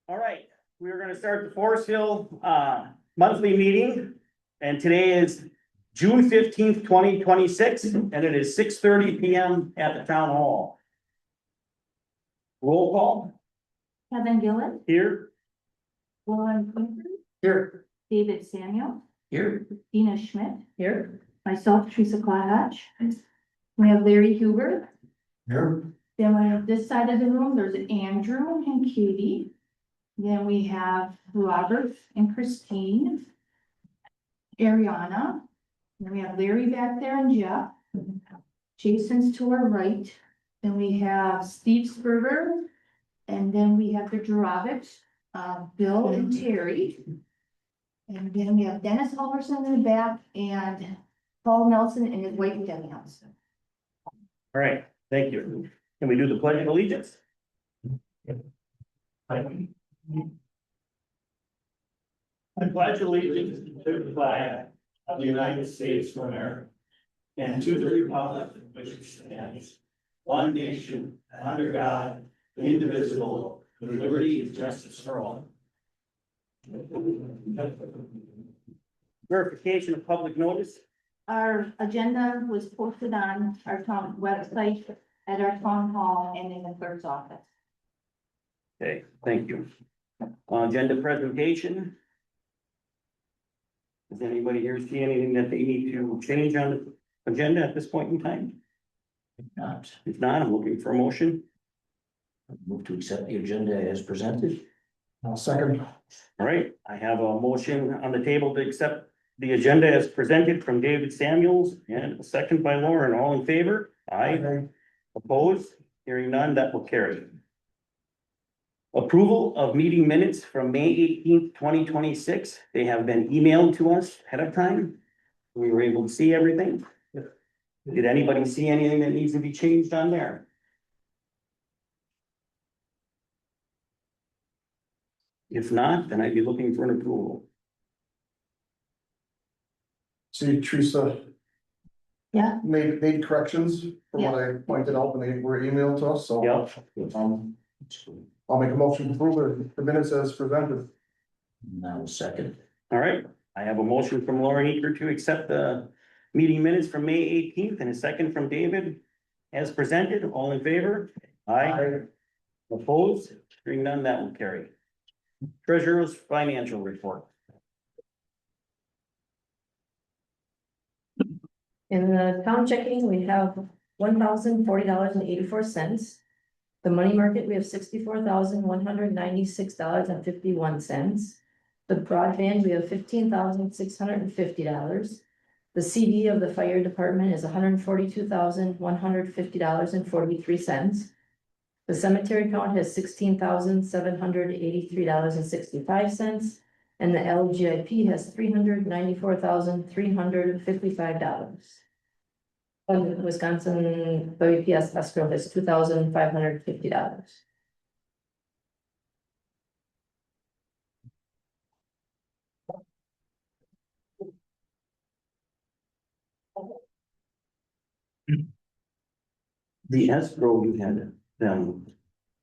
All right, we're gonna start the Forestville monthly meeting. And today is June 15th, 2026, and it is 6:30 PM at the town hall. Roll call Kevin Gillen, here. Lauren Quinton, Here. David Samuel, Here. Dina Schmidt, Here. myself, Teresa Clahatch. We have Larry Huber. Here. Then we have this side of the room, there's Andrew and Katie. Then we have Robert and Christine. Ariana. Then we have Larry back there and Jeff. Jason's to our right. Then we have Steve Sperber. And then we have the Dravich, Bill and Terry. And then we have Dennis Halverson in the back and Paul Nelson and his wife Debbie Nelson. All right, thank you. Can we do the pledge of allegiance? I pledge allegiance to the flag of the United States of America and to the republic which stands one nation under God, indivisible, with liberty and justice for all. Verification of public notice. Our agenda was posted on our town website, at our town hall and in the clerk's office. Okay, thank you. Agenda presentation. Does anybody here see anything that they need to change on the agenda at this point in time? If not, I'm looking for a motion. Move to accept the agenda as presented. I'll second. All right, I have a motion on the table to accept the agenda as presented from David Samuels and a second by Lauren. All in favor? Aye. Opposed? Hearing none, that will carry. Approval of meeting minutes from May 18th, 2026. They have been emailed to us ahead of time. We were able to see everything. Did anybody see anything that needs to be changed on there? If not, then I'd be looking for an approval. See, Teresa Yeah, made corrections from what I pointed out when they were emailed to us, so. Yep. I'll make a motion to approve the minutes as presented. Now second. All right, I have a motion from Lauren Eager to accept the meeting minutes from May 18th and a second from David as presented. All in favor? Aye. Opposed? Hearing none, that will carry. Treasurer's financial report. In the town checking, we have $1,040.84. The money market, we have $64,196.51. The broadband, we have $15,650. The CD of the fire department is $142,150.43. The cemetery account has $16,783.65. And the LGIP has $394,355. And Wisconsin WPS escrow is $2,550. The escrow you had them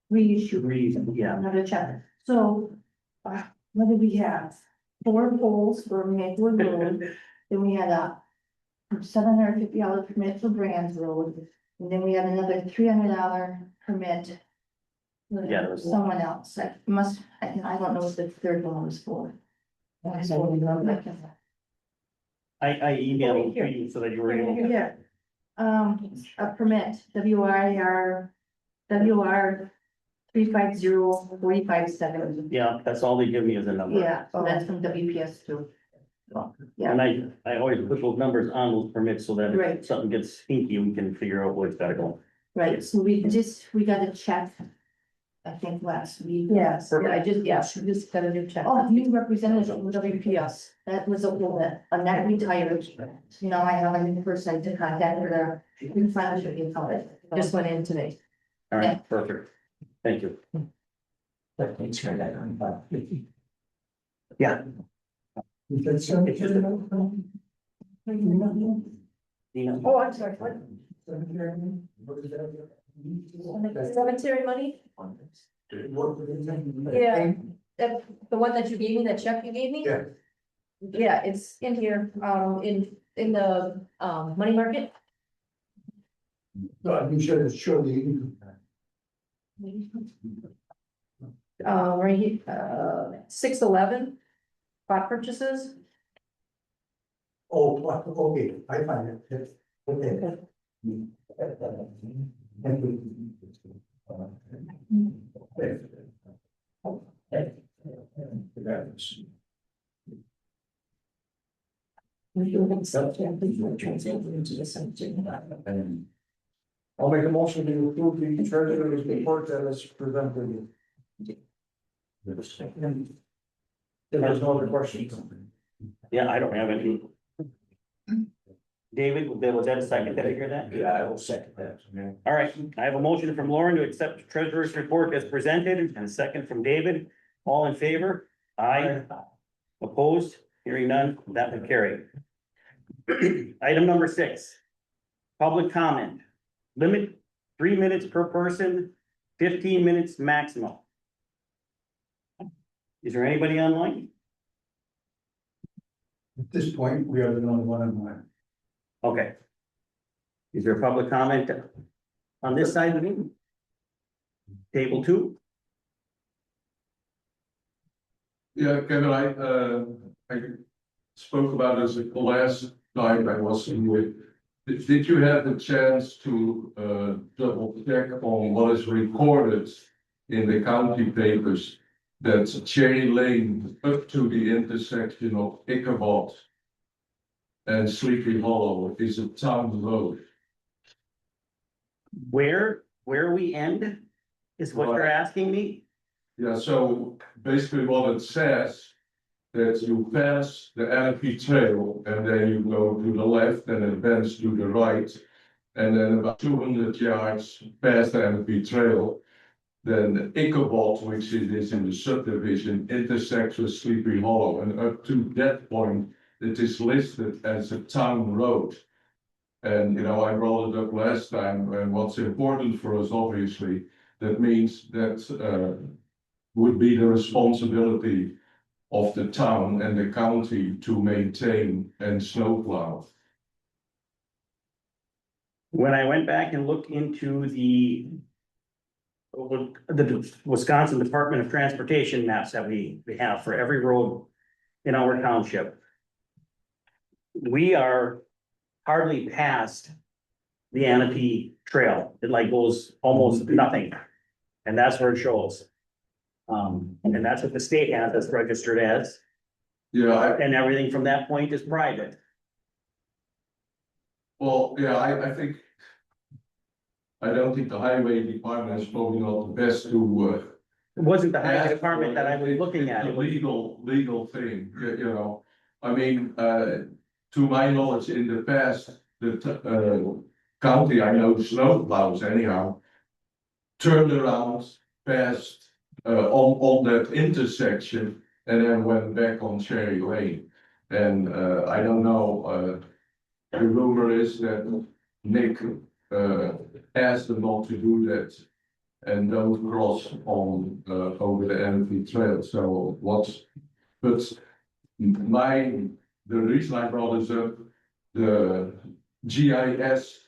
reissue. yeah. Another check. So, what did we have? 4 poles for Maplewood Road. Then we had a $750 permit for Brands Road. And then we had another $300 permit. with Yeah, there was- Someone else, I don't know what the third one was for. I emailed to you so that you were able to. Yeah. A permit, WR 350-4570. Yeah, that's all they give me is a number. Yeah, so that's from WPS too. Yeah. And I always put those numbers on those permits so that Right. if something gets stinky, we can figure out where it's gotta go. Right, so we got a check, I think last week. Yes, I just got a new check. Oh, new representative from WPS, that was a little bit, that retired. So now I have a new person to contact for the replenishment account. Just went in today. All right, perfect. Thank you. Thanks for that. Yeah. Dina. Oh, I'm sorry, what? Cemetery money? Yeah. The one that you gave me, that check you gave me? Yeah. Yeah, it's in here, in the, money market. You should show the. Right here, 611, pot purchases. Oh, okay, I find it. Yes. Okay. Thank you. I'll make a motion to approve the treasurer's report that is presented. If there's no other questions. Yeah, I don't have any. David, was that a second? Did I hear that? Yeah, I will second that. All right, I have a motion from Lauren to accept treasurer's report as presented and a second from David. All in favor? Aye. Opposed? Hearing none, that would carry. Item number 6. Public comment. Limit 3 minutes per person, 15 minutes maximum. Is there anybody online? At this point, we are the only one in line. Okay. Is there a public comment on this side of the meeting? Table 2? Yeah, Kevin, I spoke about this the last time I was in with. Did you have the chance to double check on what is recorded in the county papers? That Cherry Lane up to the intersection of Ichabod and Sleepy Hollow is a town road. Where we end is what you're asking me? Yeah, so basically what it says, that you pass the NLP trail and then you go to the left and it bends to the right. And then about 200 yards past the NLP trail, then Ichabod, which is in the subdivision, intersects with Sleepy Hollow. And up to that point, it is listed as a town road. And, you know, I brought it up last time, and what's important for us, obviously, that means that would be the responsibility of the town and the county to maintain and snowplow. When I went back and looked into the Wisconsin Department of Transportation maps that we have for every road in our township, we are hardly past the Anapee Trail. It like goes almost nothing. And that's where it shows. And that's what the state has us registered as, Yeah, and everything from that point is private. well, yeah, I think. I don't think the highway department is probably not the best to. It wasn't the highway department that I was looking at. It's It a was legal thing, you know, I mean, to my knowledge, in the past, the county, I know snowplows anyhow. Turned around past on that intersection and then went back on Cherry Lane. And I don't know, the rumor is that Nick asked them not to do that and don't cross on over the NV trail. So but the reason I brought this up, the GIS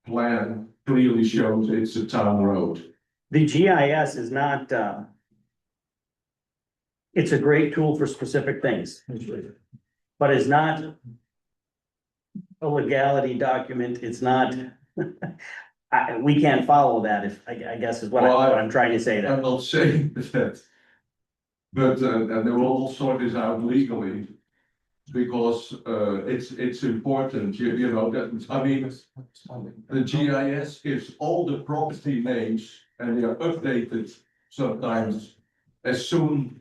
plan clearly shows it's a town road. The GIS is not, it's a great tool for specific things, but it's not a legality document. It's not, we can't follow that if, I guess is what I'm trying to say. I'm That not saying that. But, and they will all sort this out legally. Because, it's important, you know, that, I mean, the GIS gives all the property names and they are updated sometimes as soon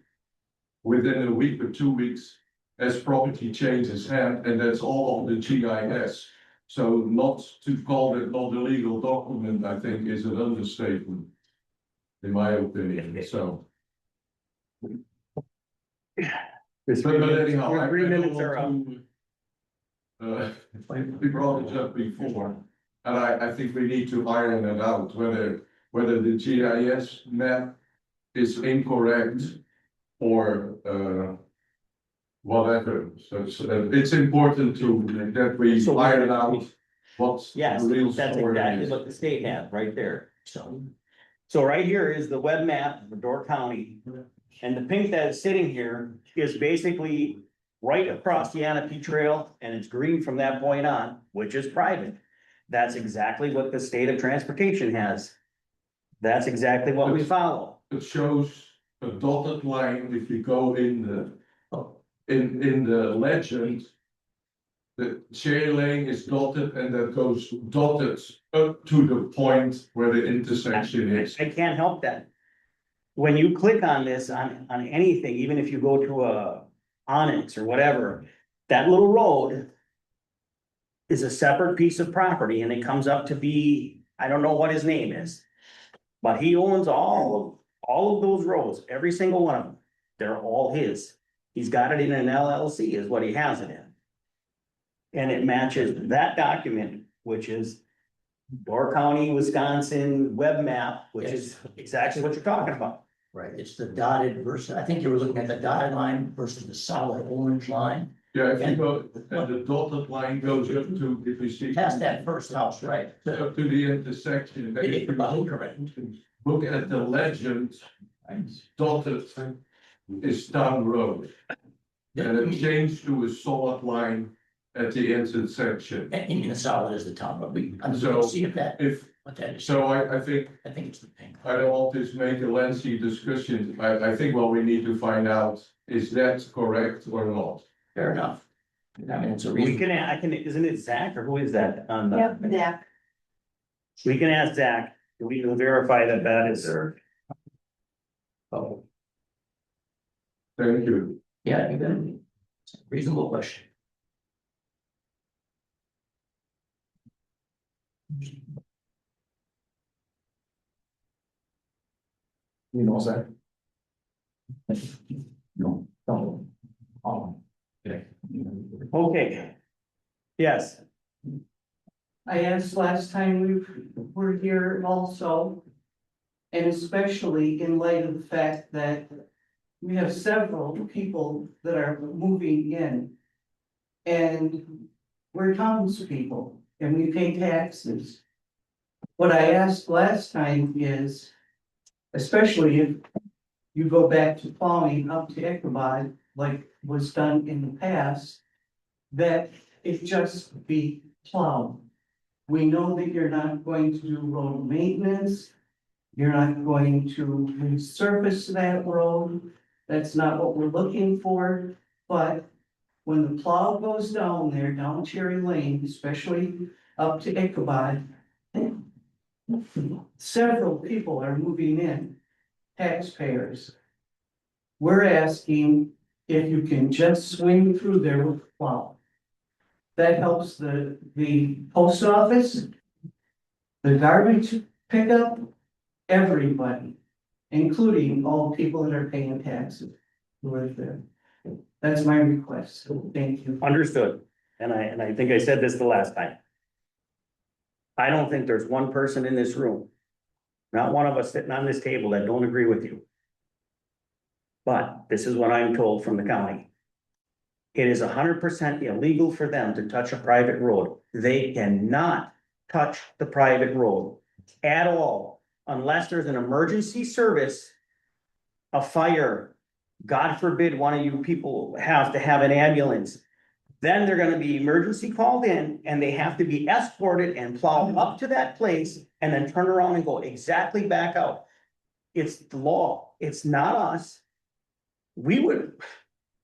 within a week or 2 weeks as property changes hand, and that's all on the GIS. So not to call it not a legal document, I think is an understatement, in my opinion, so. There's But anyhow, your I 3 don't minutes are up. want to, we brought this up before, and I think we need to iron it out, whether the GIS map is incorrect or, whatever. So it's important that we So we- find out what's the Yes, real that's story exactly is. what the state has right there. So right here is the web map of Door County. And the pink that is sitting here is basically right across the Anapee Trail, and it's green from that point on, which is private. That's exactly what the state of transportation has. That's exactly what we follow. It shows a dotted line if you go in the legend. The chain lane is dotted and that goes dotted up to the point where the intersection is. I can't help that. When you click on this, on anything, even if you go to a Onyx or whatever, that little road is a separate piece of property and it comes up to be, I don't know what his name is. But he owns all of those roads, every single one of them. They're all his. He's got it in an LLC is what he has it in. And it matches that document, which is Door County, Wisconsin web map, which is exactly what you're talking about. Right, it's the dotted versus, I think you were looking at the dotted line versus the solid orange line. Yeah, if you go, and the dotted line goes up to, if you see. Past that first house, right? Up to the intersection. Then if you Correct. look at the legend, dotted is town road. And it changed to a solid line at the intersection. And in the solid is the town, but we, I'm So, gonna see if that, If, what that is. so I think, I think it's the pink. I don't want this to make a lengthy discussion. I think what we need to find out, is that correct or not? Fair enough. I mean, it's a We reason. can, isn't it Zach or who is that on the? Yep, Zach. We can ask Zach, we can verify that that is. Oh, Thank you. yeah, you got it. It's a reasonable question. You know, that. No, no. Okay. Okay. Yes, I asked last time we were here also. And especially in light of the fact that we have several people that are moving in. And we're townspeople and we pay taxes. What I asked last time is, especially if you go back to plowing up to Ichabod, like was done in the past, that it just be plowed. We know that you're not going to do road maintenance. You're not going to resurface that road. That's not what we're looking for, but when the plow goes down there, down Cherry Lane, especially up to Ichabod, several people are moving in, taxpayers. We're asking if you can just swing through there with the plow. That helps the post office, the garbage pickup, everybody, including all people that are paying taxes who live there. That's my request. Thank you. understood. And I think I said this the last time. I don't think there's one person in this room, not one of us sitting on this table that don't agree with you. But this is what I'm told from the county. It is 100% illegal for them to touch a private road. They cannot touch the private road at all unless there's an emergency service, a fire. God forbid one of you people have to have an ambulance. Then they're gonna be emergency called in and they have to be escorted and plow up to that place and then turn around and go exactly back out. It's the law. It's not us. We would,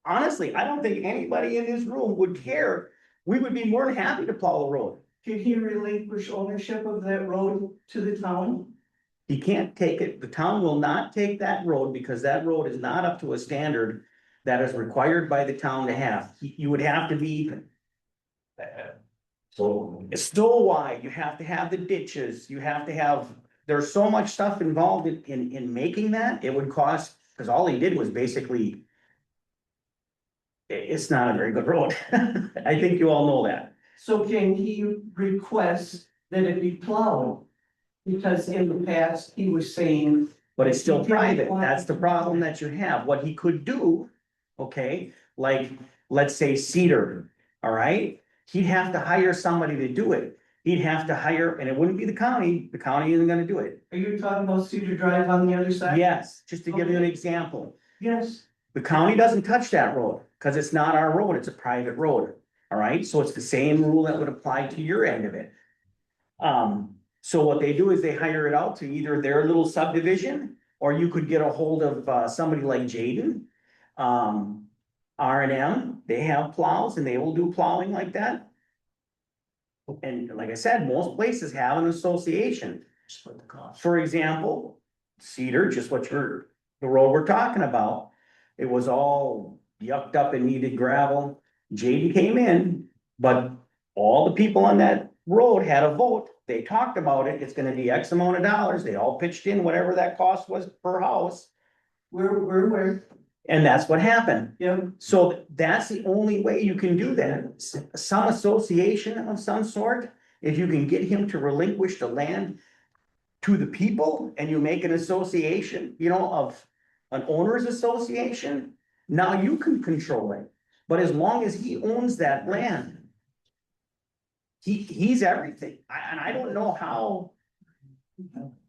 honestly, I don't think anybody in this room would care. We would be more than happy to plow the road. Did he relinquish ownership of that road to the town? He can't take it. The town will not take that road because that road is not up to a standard that is required by the town to have. You would have to be So, still wide. You have to have the ditches. You have to have, there's so much stuff involved in making that. It would cost, because all he did was basically it's not a very good road. I think you all know that. So can he request that it be plowed? Because in the past, he was saying but it's still private. That's the problem that you have. What he could do, okay, like, let's say Cedar, all right? He'd have to hire somebody to do it. He'd have to hire, and it wouldn't be the county isn't gonna do it. Are you talking about Cedar Drive on the other side? Yes, just to give you an example, Yes. the county doesn't touch that road, cause it's not our road, it's a private road. All right, so it's the same rule that would apply to your end of it. So what they do is they hire it out to either their little subdivision, or you could get a hold of somebody like Jaden. R&M, they have plows and they will do plowing like that. And like I said, most places have an association. Split the cost. For example, Cedar, just the road we're talking about, it was all yucked up and needed gravel. Jaden came in, but all the people on that road had a vote. They talked about it. It's gonna be X amount of dollars. They all pitched in whatever that cost was per house. Where? And that's what happened. Yeah, So that's the only way you can do that. Some association of some sort, if you can get him to relinquish the land to the people and you make an association, of an owners association, now you can control it. But as long as he owns that land, he's everything. And I don't know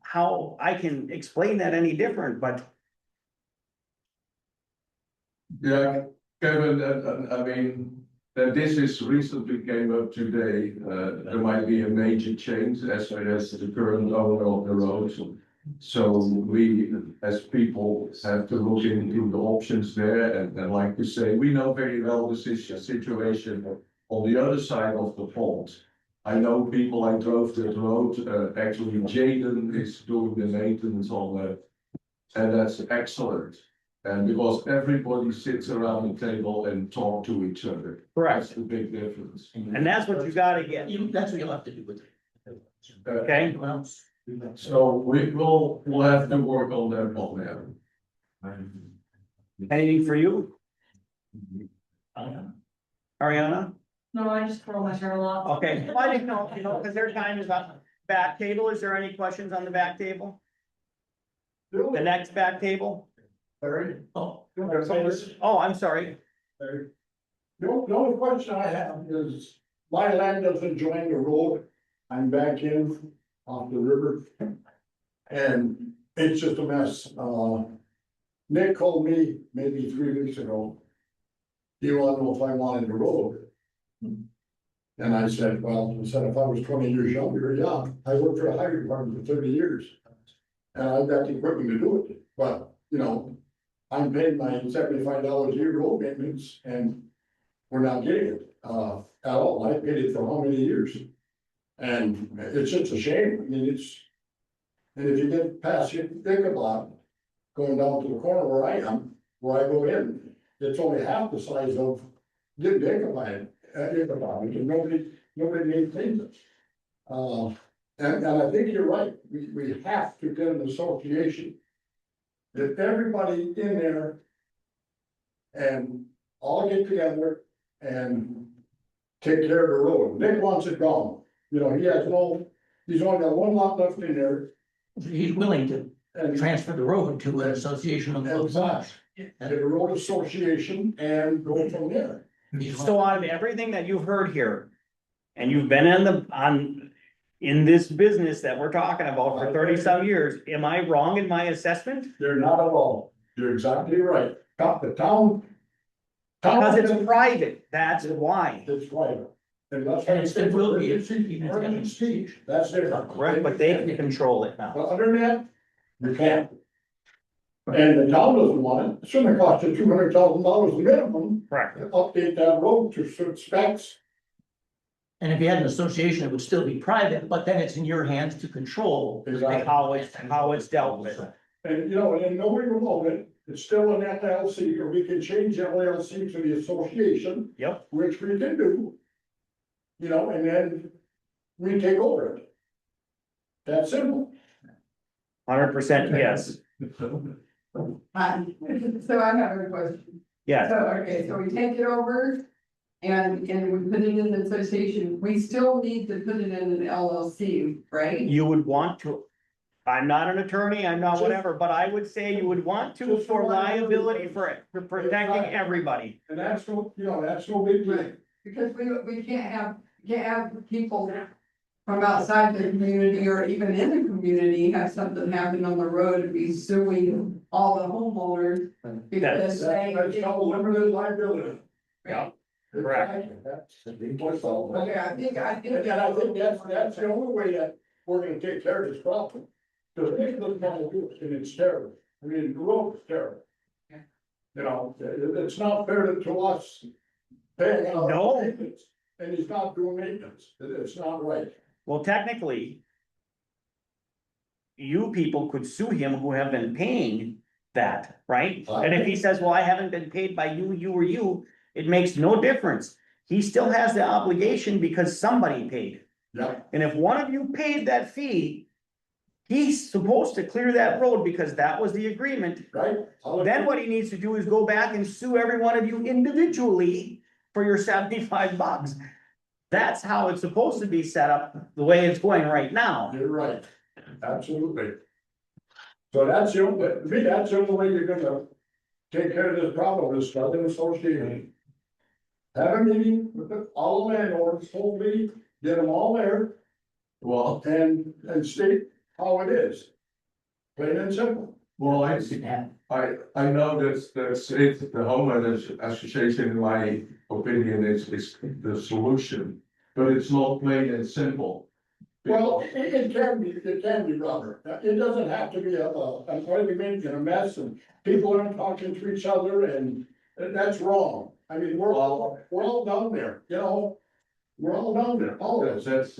how I can explain that any different, but Yeah, Kevin, I mean, that this is recently came up today, there might be a major change as the current owner of the road. So we, as people, have to look into the options there, and like you say, we know very well the situation on the other side of the pond. I know people, I drove that road, actually Jaden is doing the maintenance on that, and that's excellent. And because everybody sits around the table and talk to each other. Correct. That's the big difference. and that's what you gotta get, That's what you'll have to do with it. okay? Anyone else? So we'll have to work on that one now. Anything for you, Ariana? No, I just curl my hair a lot. Okay, well, I didn't know, because their time is up. Back table, is there any questions on the back table? The next back table? Larry? Oh, Oh, I'm sorry. Larry? The only question I have is, my land doesn't join the road, I'm back in off the river. And it's just a mess, Nick called me maybe 3 weeks ago. He wanted to know if I wanted the road. And I said, well, if I was 20 years younger, yeah, I worked for a highway department for 30 years. And I've got the equipment to do it, but, I'm paying my $75 a year road maintenance and we're not getting it, at all. I paid it for how many years? And it's just a shame. I mean, and if you get past, you think about going down to the corner where I am, where I go in, it's only half the size of Ichabod, and nobody maintains it. And I think you're right. We have to get an association. If everybody in there and all get together and take care of the road. Nick wants it gone. He's only got one lot left in there. he's willing to And transfer the road to an association of those lots. get a road association and go from there. So out of everything that you've heard here, and you've been in this business that we're talking about for 30-some years, am I wrong in my assessment? They're not at all. You're exactly right. The town. Because it's private, that's why. It's private. And that's. And it will be, even if it's association. That's different. Correct, but they can control it now. But other than that, you can't. And the town doesn't want it. It's gonna cost you $200,000 minimum Correct. to update that road to certain specs. And if you had an association, it would still be private, but then it's in your hands to control. Exactly. How it's dealt with. And and nobody will own it. It's still an LLC, or we can change LLC to the association. Yep. Which we can do. And then we take over it. That's simple. 100% yes, So I have a question. yes. So, okay, so we take it over and we put it in the association. We still need to put it in an LLC, right? You would want to, I'm not an attorney, I'm not whatever, but I would say you would want to Just for for liability liability. for protecting everybody. And that's no, you know, that's no big deal. Because we can't have people from outside the community or even in the community have something happen on the road and be suing all the homeowners. Because That's called limited liability. Yeah, correct. Okay, I think. And I think that's the only way that we're gonna take care of this problem. Because they look at it, and it's terrible. I mean, the road is terrible. You know, it's not fair to us paying out. No. maintenance, and he's not doing maintenance. It's not right. Well, technically, you people could sue him who have been paying that, right? And if he says, well, I haven't been paid by you, or you, it makes no difference. He still has the obligation because somebody paid. Yeah. And if one of you paid that fee, he's supposed to clear that road because that was the agreement. Right? Then what he needs to do is go back and sue every one of you individually for your $75. That's how it's supposed to be set up, the way it's going right now. You're right. Absolutely. So that's the only, to me, that's the only way you're gonna take care of this problem, is start an association. Have a meeting with all the landowners, whole meeting, get them all there Well, and state how it is. Plain and simple. well, I Didn't happen. I know that's it, the homeowners association, in my opinion, is the solution. But it's not plain and simple. Well, it can be, Robert. It doesn't have to be an argument and a mess and people aren't talking to each other and that's wrong. I mean, we're all down there, you know? We're all down there, all of us.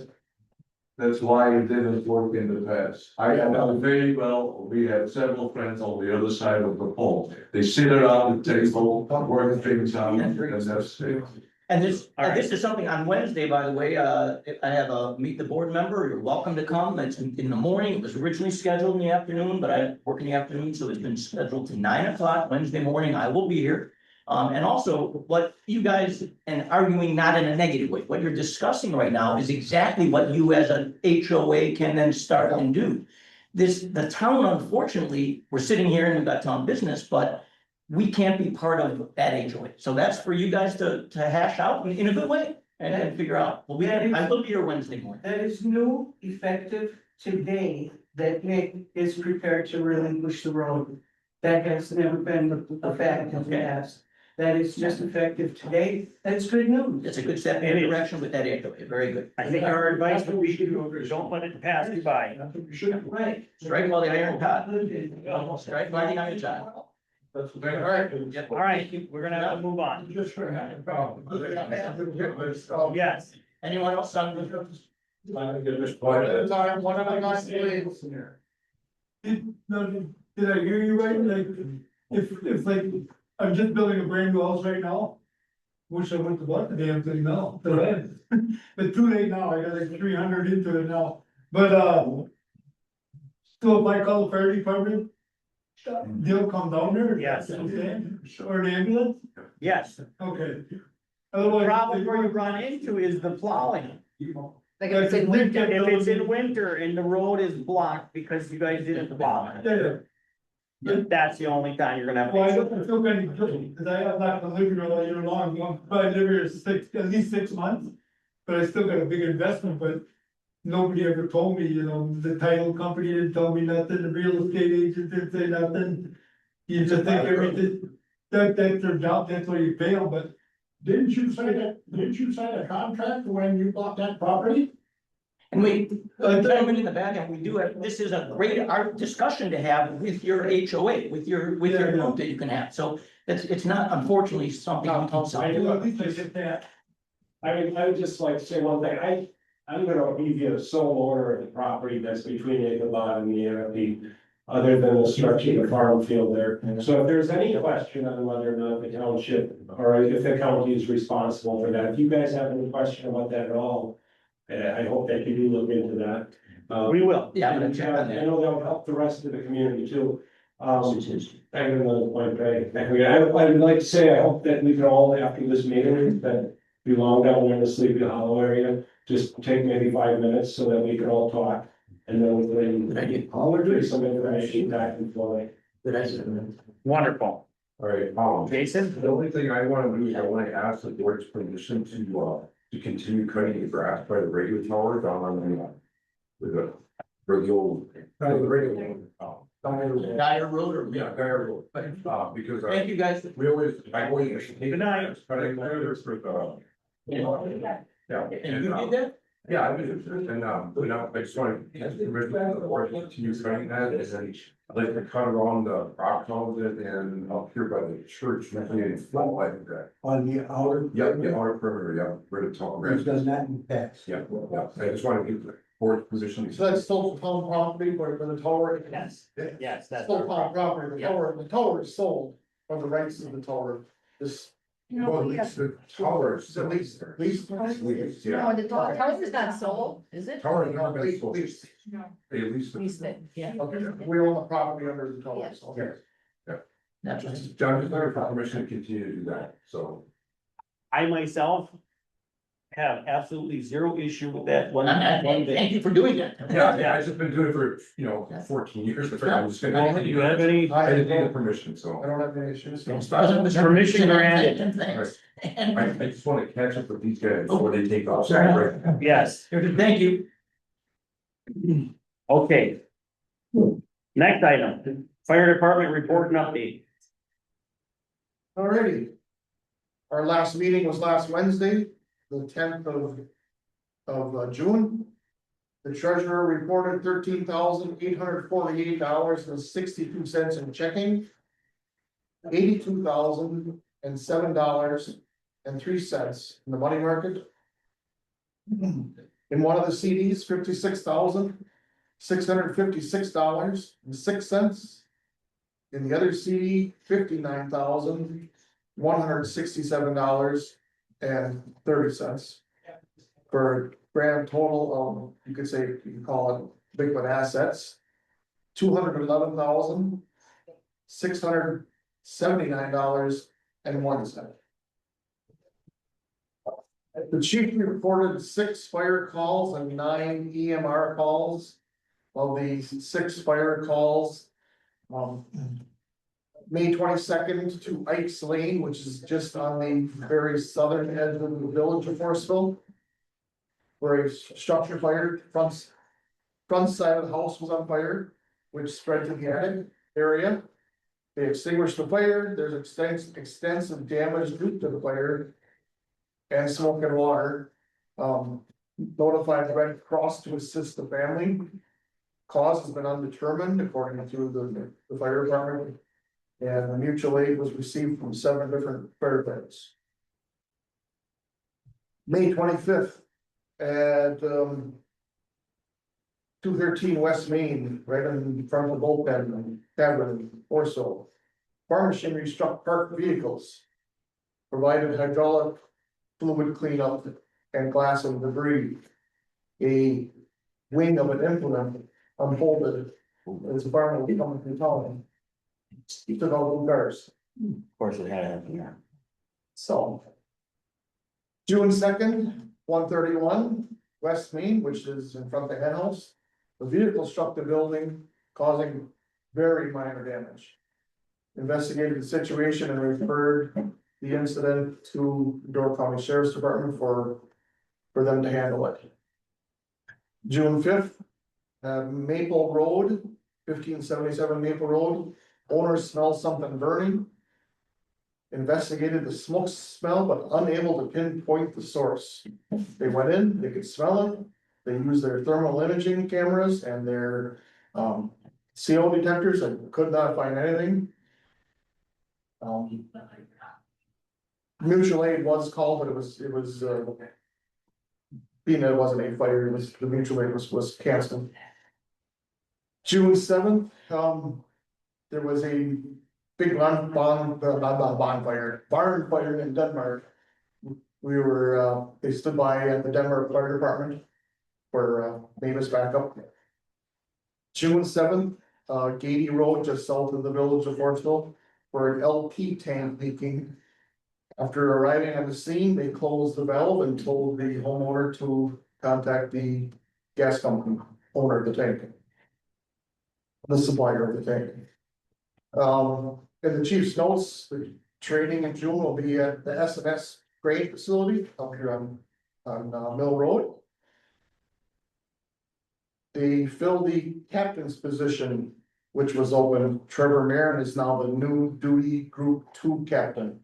That's why it didn't work in the past. I know very well, we have several friends on the other side of the pond. They sit around the table, work things out, and that's it. And this, All right. this is something on Wednesday, by the way, I have a meet the board member, you're welcome to come, it's in the morning, it was originally scheduled in the afternoon, but I work in the afternoon, so it's been scheduled to 9 o'clock Wednesday morning, I will be here. And also, what you guys, and arguing not in a negative way, what you're discussing right now is exactly what you as an HOA can then start and do. The town, unfortunately, we're sitting here and we've got town business, but we can't be part of that HOA. So that's for you guys to hash out in a good way and figure out. Well, I will be here Wednesday morning. That is new, effective today, that Nick is prepared to relinquish the road. That has never been a fact in the past. That is just effective today. That's good news. It's a good step in the direction with that HOA, very good. I think our advice would be to don't let it pass you by. You should. Right. Strike while the iron's hot. Strike while the iron's hot. That's All right. Yep. All right, we're gonna have to move on. Just for having a problem. Yes. Anyone else on? One at a time, one at a time. No, did I hear you right? Like, if like, I'm just building a brand new house right now. Wish I went to bought the damn thing now, the rent. But too late now, I got like 300 into it now, but, so if I call the fire department. They'll come down there? Yes. Or an ambulance? Yes. Okay. The Otherwise. problem where you run into is the plowing. Like if it's in winter. If it's in winter and the road is blocked because you guys didn't plow it, Yeah, that's the only time you're gonna have. well, I an don't feel kind of guilty, because I'm not gonna live here all year long, I'm probably live here at least 6 months. But I still got a big investment, but nobody ever told me, you know, the title company didn't tell me nothing, the real estate agent didn't say nothing. You just think everything, that's their job, that's what you pay them, but Didn't you sign a contract when you bought that property? And gentlemen in the back, and we do have, this is a great art discussion to have with your HOA, with your group that you can have, so it's not unfortunately something. we can solve. at least I get that. I would just like to say one thing, I'm gonna be the sole owner of the property that's between Ichabod and the AFP. Other than the structure of the farm field there, so if there's any question on whether or not the township, or if the county is responsible for that, if you guys have any question about that at all. I hope that you do look into that. We will. Yeah, I'm gonna check on I that. know that'll help the rest of the community too. I have another point, Craig. I would like to say, I hope that we can all, after this meeting, that belong down there in the Sleepy Hollow area, just take maybe 5 minutes so that we can all talk. And then we Good can idea. do some information back and forth. Good idea. Wonderful. All right, Jason? the only thing I wanna do is I wanna ask the board's permission to continue cutting the grass by the radio tower down on the, for the old. The radio. Dyer Road or? Yeah, Dyer Road. Because Thank you, guys. we always, I always. Good night. Cutting there for the. Yeah. And you did that? Yeah, I was, and, but now I just want to, as the original, the board continue cutting that, and then I'd like to cut around the rock closet and up here by the church, nothing in flow like that. On the outer. Yeah, the outer perimeter, yeah, where the tall grass. We've done that in the past. Yeah, yeah, I just want to get the board position. So that's still town property where the tower. Yes, yes, that's. Still town property, the tower is sold, or the rights of the tower, this. Well, at least the tower is At least, yeah. No, the tower is not sold, is it? Tower is not been sold. Least. At least. Leased it, yeah. Okay, we own the property under the tower, so. Yes. That's right. John, just looking for permission to continue to do that, so. I myself have absolutely zero issue with that one. Thank you for doing that. Yeah, I've just been doing it for, 14 years, but I'm just gonna. Do you have any I didn't need the permission, so. I don't have any issues. As far as I'm concerned. Permission granted. Thanks. I just wanna catch up with these guys before they take off. Sure. Yes, Thank you. okay. Next item, fire department report and update. Alrighty. Our last meeting was last Wednesday, the 10th of June. The treasurer reported $13,848.62 in checking. $82,007.03 in the money market. In one of the CDs, $56,656.06. In the other CD, $59,167.30. For a grand total of, you could say, you could call it liquid assets. $211,679.01. The chief reported 6 fire calls and 9 EMR calls. Of these 6 fire calls, May 22nd to Ike's Lane, which is just on the very southern edge of the village of Forestville. Where a structure fire, front side of the house was on fire, which spread to the attic area. They extinguished the fire, there's extensive damage due to the fire. And smoke and water. Notified the Red Cross to assist the family. Cause has been undetermined according to the fire department. And the mutual aid was received from 7 different fire departments. May 25th at 213 West Main, right in front of the bullpen tavern or so. Farm machinery struck parked vehicles. Provided hydraulic fluid cleanup and glass and debris. A wing of an implement unfolded as a farmer was coming from town. He took all the cars. Of course, it had happened, yeah. So. June 2nd, 131 West Main, which is in front of the hen house. The vehicle struck the building, causing very minor damage. Investigated the situation and referred the incident to Door County Sheriff's Department for them to handle it. June 5th, Maple Road, 1577 Maple Road, owner smelled something burning. Investigated the smoke smell, but unable to pinpoint the source. They went in, they could smell it, they used their thermal imaging cameras and their CO detectors and could not find anything. Mutual aid was called, but it was being that it wasn't a fire, it was, the mutual aid was canceled. June 7th, there was a big barn fire in Denmark. We were, they stood by at the Denmark Fire Department for Mavis backup. June 7th, Gady Road, just south of the village of Forestville, where an LP tank leaking. After arriving on the scene, they closed the valve and told the homeowner to contact the gas company. owner of the tank. The supplier of the tank. And the chief's notes, the training in June will be at the S&S grain facility up here on Mill Road. They filled the captain's position, which was open. Trevor Marin is now the new duty group 2 captain.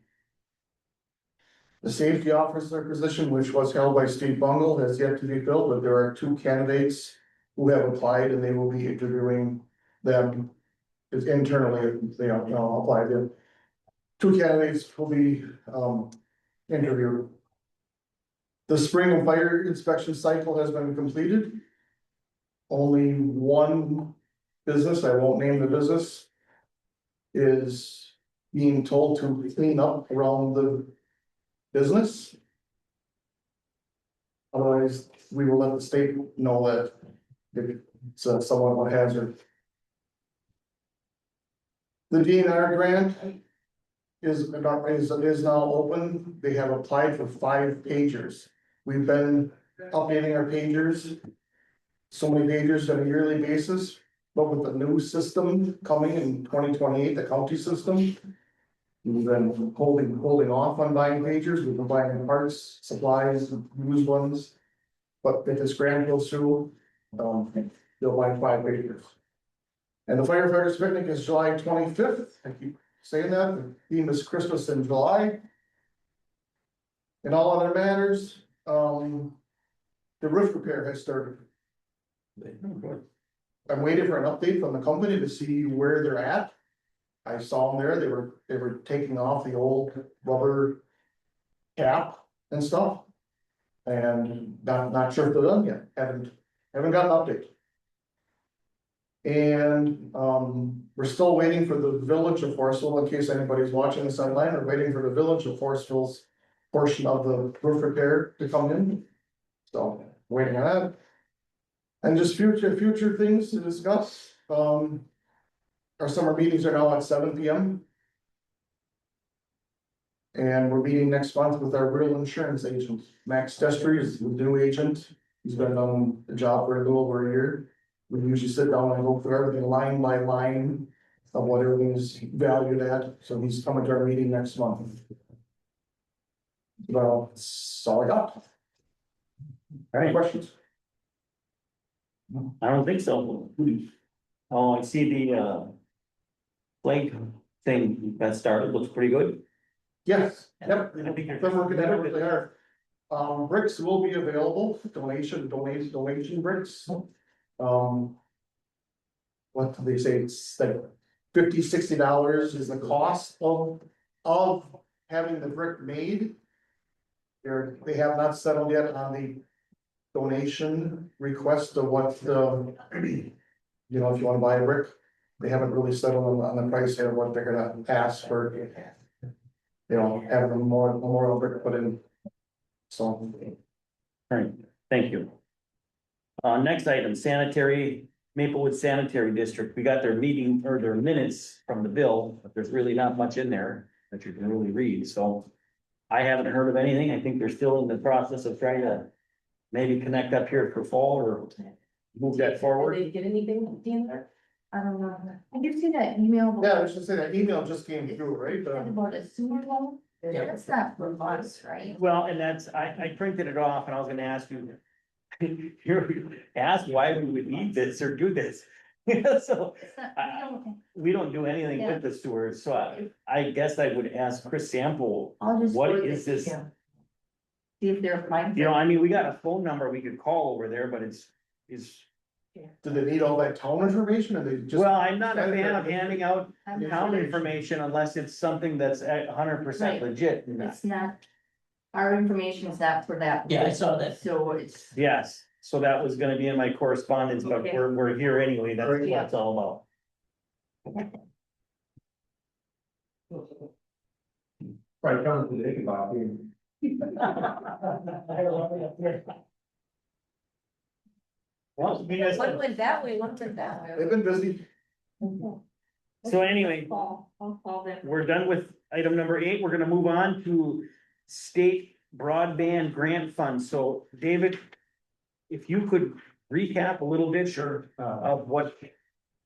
The safety officer position, which was held by Steve Bungle, has yet to be filled, but there are 2 candidates who have applied and they will be interviewing them. It's internally, they apply them. 2 candidates will be interviewed. The spring fire inspection cycle has been completed. Only one business, I won't name the business, is being told to clean up around the business. Otherwise, we will let the state know that it's somewhat of a hazard. The DNR grant is now open. They have applied for 5 pagers. We've been updating our pagers. So many pagers on a yearly basis, but with the new system coming in 2028, the county system. We've been holding off on buying pagers. We've been buying parts, supplies, used ones. But if this grant goes through, they'll buy 5 pagers. And the firefighters picnic is July 25th. I keep saying that. The theme is Christmas in July. In all other matters, the roof repair has started. I'm waiting for an update from the company to see where they're at. I saw them there, they were taking off the old rubber cap and stuff. And not sure if they're done yet, haven't got an update. And we're still waiting for the village of Forestville, in case anybody's watching this online, we're waiting for the village of Forestville's portion of the roof repair to come in. So waiting on that. And just future things to discuss. Our summer meetings are now at 7 p.m. And we're meeting next month with our real insurance agent. Max Destry is the new agent. He's been on the job for a little over a year. We usually sit down and go through everything line by line of what everything is valued at. So he's coming to our meeting next month. Well, that's all I got. All right, Questions? I don't think so. Oh, I see the flag thing that started, looks pretty good. Yes, yep. I think They're working at it really hard. Bricks will be available, donation bricks. What do they say, it's like $50-$60 is the cost of having the brick made. They have not settled yet on the donation request of what if you wanna buy a brick. They haven't really settled on the price yet of what they're gonna ask for. Having a memorial brick put in. So. All right, thank you. Next item, Maplewood Sanitary District. We got their meeting or their minutes from the bill, but there's really not much in there that you can really read, so. I haven't heard of anything. I think they're still in the process of trying to maybe connect up here for fall or move that forward. Did they get anything, Dan? I don't know. Did you see that email? Yeah, I was just saying that email just came through, right? About a sewer loan? Yeah. That's not from us, right? Well, and that's, I printed it off and I was gonna ask you. Ask why we would need this or do this. So It's not, we don't do anything with the sewers, so I guess I would ask Chris Sample, I'll just. what forward is it to this? you. See if they're fine. You know, I mean, we got a phone number we could call over there, but it's. Do they need all that town information or they just? Well, I'm not a fan of handing out I'm town sure information unless it's something that's 100% Right. legit. It's not, our information is not for that. Yeah, I saw that. So it's, Yes, so that was gonna be in my correspondence, but Okay. we're here anyway, that's what Yeah. it's all about. Right, come to think about it. Well, we just- one went that way, one went that way. They've been busy. So anyway, I'll call them. we're done with item number 8. We're gonna move on to state broadband grant fund. So David, if you could recap a little bit, of what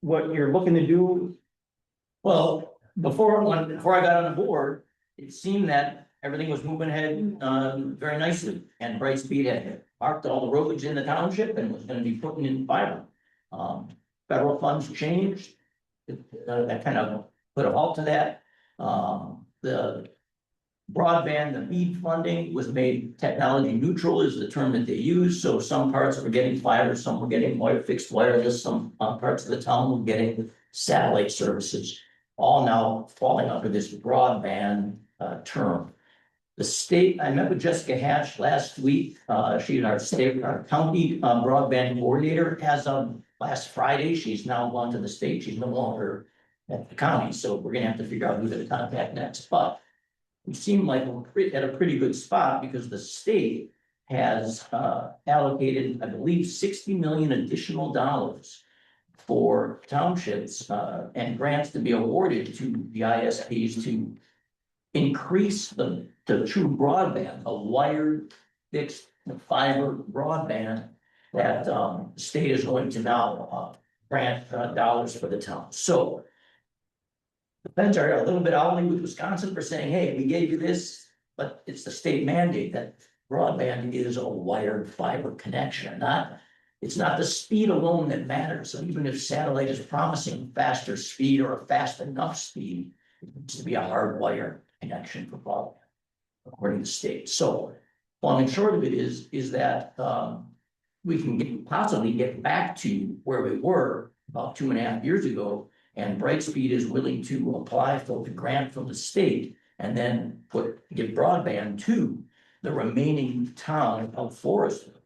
you're looking to do? Well, before I got on the board, it seemed that everything was moving ahead, very nicely. And Brightspeed had marked all the roads in the township and was gonna be putting in fiber. Federal funds changed. That kind of put a halt to that. The broadband, the BEAD funding was made technology neutral is the term that they use. So some parts were getting fiber, some were getting fixed wireless, some parts of the town were getting satellite services. All now falling under this broadband term. The state, I met with Jessica Hatch last week. She's our county broadband coordinator. As of last Friday, she's now gone to the state. She's no longer at the county, so we're gonna have to figure out who to contact next. But we seem like we're at a pretty good spot because the state has allocated, I believe, 60 million additional dollars for townships and grants to be awarded to the ISPs to increase the true broadband, a wired, fixed, fiber broadband that the state is going to now grant dollars for the town. So the feds are a little bit owly with Wisconsin for saying, hey, we gave you this, but it's the state mandate that broadband is a wired fiber connection, it's not the speed alone that matters. So even if satellite is promising faster speed or a fast enough speed, it needs to be a hardwired connection for broadband, according to the state. So long and short of it is that we can possibly get back to where we were about 2.5 years ago. And Brightspeed is willing to apply for the grant from the state and then give broadband to the remaining town of Forestville.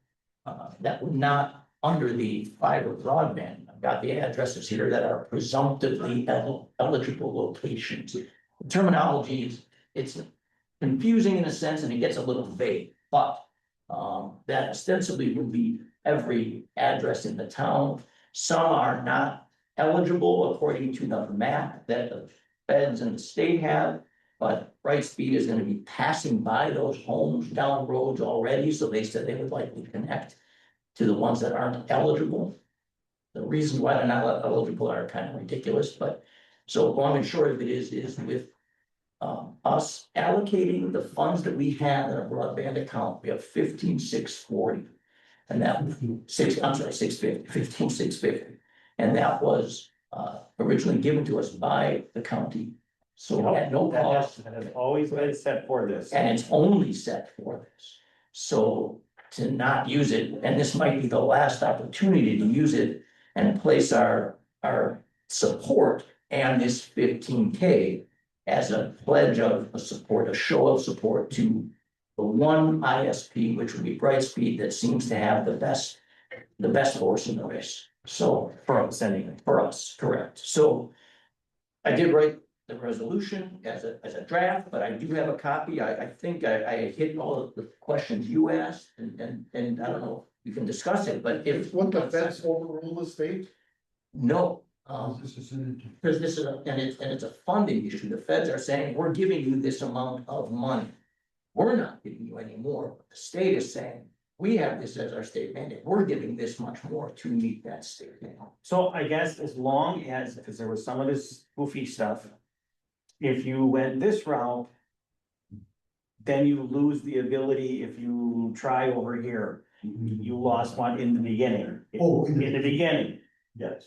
That would not under the fiber broadband. I've got the addresses here that are presumptively eligible locations. The terminology it's confusing in a sense and it gets a little vague, but that ostensibly would be every address in the town. Some are not eligible according to the map that the feds and the state have, but Brightspeed is going to be passing by those homes down roads already, so they said they would likely connect to the ones that aren't eligible. The reasons why they're not eligible are kind of ridiculous, but so long and short of it is with us allocating the funds that we have in a broadband account, we have 15,640. And that I'm sorry, 650, 15,650. And that was originally given to us by the county. So at no cost. That has always been set for this. And it's only set for this. So to not use it, and this might be the last opportunity to use it and place our support and this 15K as a pledge of support, a show of support to the one ISP, which would be Brightspeed, that seems to have the best horse in the race. So For us, anyway. for us, correct. So I did write the resolution as a draft, but I do have a copy. I think I hit all of the questions you asked and I don't know, you can discuss it, but if. Wouldn't the feds overrule the state? No, because this is, it's a funding issue. The feds are saying, we're giving you this amount of money. We're not giving you any more. The state is saying, we have this as our state mandate. We're giving this much more to meet that state mandate. So I guess as long as, because there was some of this goofy stuff, if you went this route, then you lose the ability if you try over here. You lost one in the beginning. In the beginning, yes.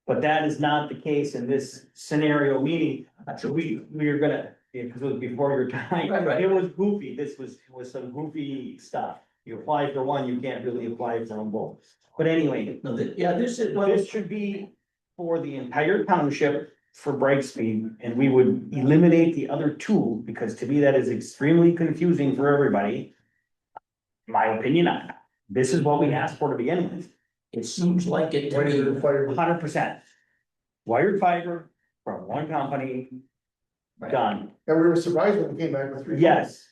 But that is not the case in this scenario, meaning, so we are gonna, because it was before your time. Right. It was goofy. This was some goofy stuff. You apply for one, you can't really apply for them both. But anyway, No, this is, this should be for the entire township for Brightspeed, and we would eliminate the other two, because to me, that is extremely confusing for everybody. My opinion, this is what we asked for to begin with. it seems like it to me. 100%. Wired fiber from one company, Right. done. And we were surprised when it came back with 3. Yes,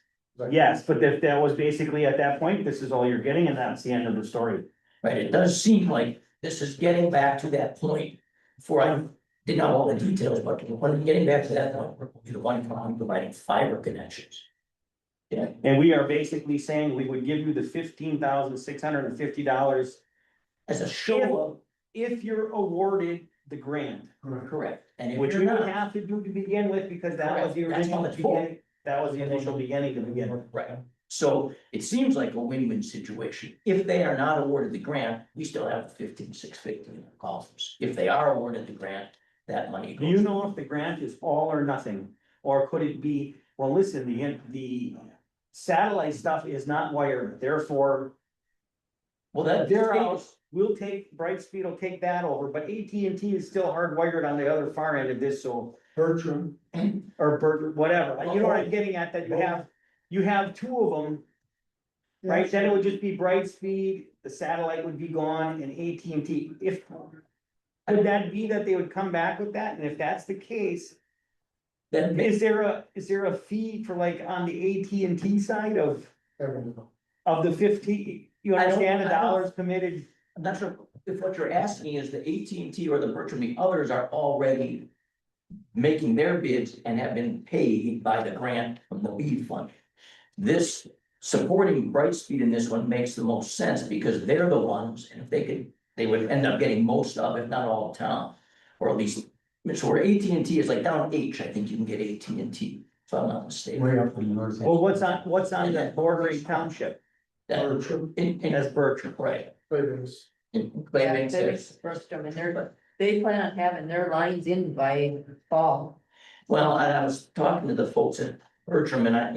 yes, but that was basically at that point, this is all you're getting, and that's the end of the story. Right, it does seem like this is getting back to that point, before I didn't know all the details, but when getting back to that point, we're the one company providing fiber connections. Yeah, And we are basically saying we would give you the $15,650 as a show of, If you're awarded the grant, correct, and if which you're we would not, have to do to begin with, because that was the Correct. That's original what it's for. beginning, that was the initial beginning to begin with. right? So it seems like a win-win situation. If they are not awarded the grant, we still have 15,650 in our coffers. If they are awarded the grant, that money Do you goes. know if the grant is all or nothing? Or could it be, well, listen, the satellite stuff is not wired, therefore Well, that, they're out, we'll take, Brightspeed will take that over, but AT&T is still hardwired on the other far end of this, so. Bertram, Or whatever, you know what I'm getting at, that you have two of them. Right, then it would just be Brightspeed, the satellite would be gone, and AT&T, if. Could that be that they would come back with that, and if that's the case, then is there a fee for like on the AT&T side of the 50? You I don't- understand the I don't- dollars committed? I'm not sure if what you're asking is the AT&T or the Bertram, the others are already making their bids and have been paid by the grant from the BEAD fund. This supporting Brightspeed in this one makes the most sense because they're the ones, and if they would end up getting most of, if not all of town. Or at least, so where AT&T is like down H, I think you can get AT&T, if I'm not mistaken. way up in the north. Well, what's on the bordering township? That, Bertram, That's Bertram. right, Claybanks. in Yeah, Claybanks, there's first of them, and they plan on having their lines in by fall. well, and I was talking to the folks at Bertram and I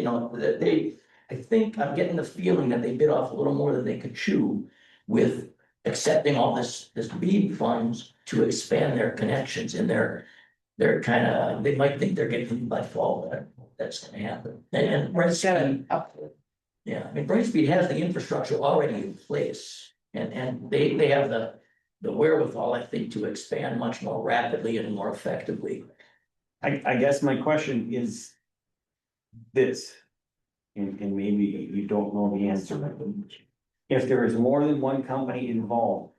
think I'm getting the feeling that they bit off a little more than they could chew with accepting all this BEAD funds to expand their connections and they're they might think they're getting by fall, but that's gonna happen. And Brightspeed, yeah, I mean, Brightspeed has the infrastructure already in place and they have the wherewithal, I think, to expand much more rapidly and more effectively. I guess my question is this, and maybe you don't know the answer. If there is more than one company involved,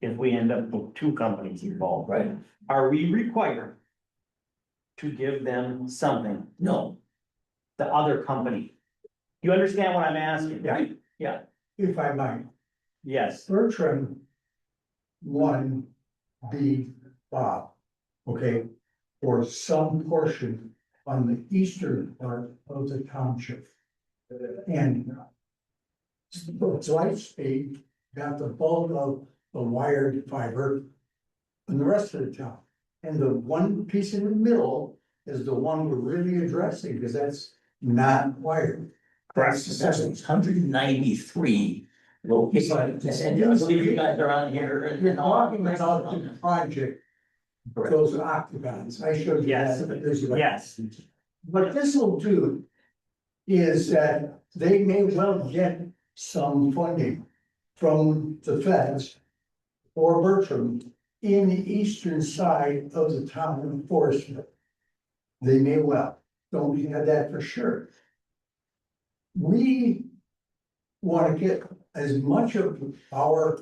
if we end up with two companies involved, Right. are we required to give them something, No, the other company? You understand what I'm asking, right? If I might, Yes, Bertram won the Bob, okay, for some portion on the eastern part of the township. And Lightspeed got the bulk of the wired fiber in the rest of the town. And the one piece in the middle is the one we're really addressing, because that's not wired. that's 193 locations, and I believe you guys are on here and. You're talking about the project, Correct. those octagons, I showed you yes, that. There's like- yes. What this will do is that they may well get some funding from the feds or Bertram in the eastern side of the town of Forestville. They may well, don't have that for sure. We want to get as much of our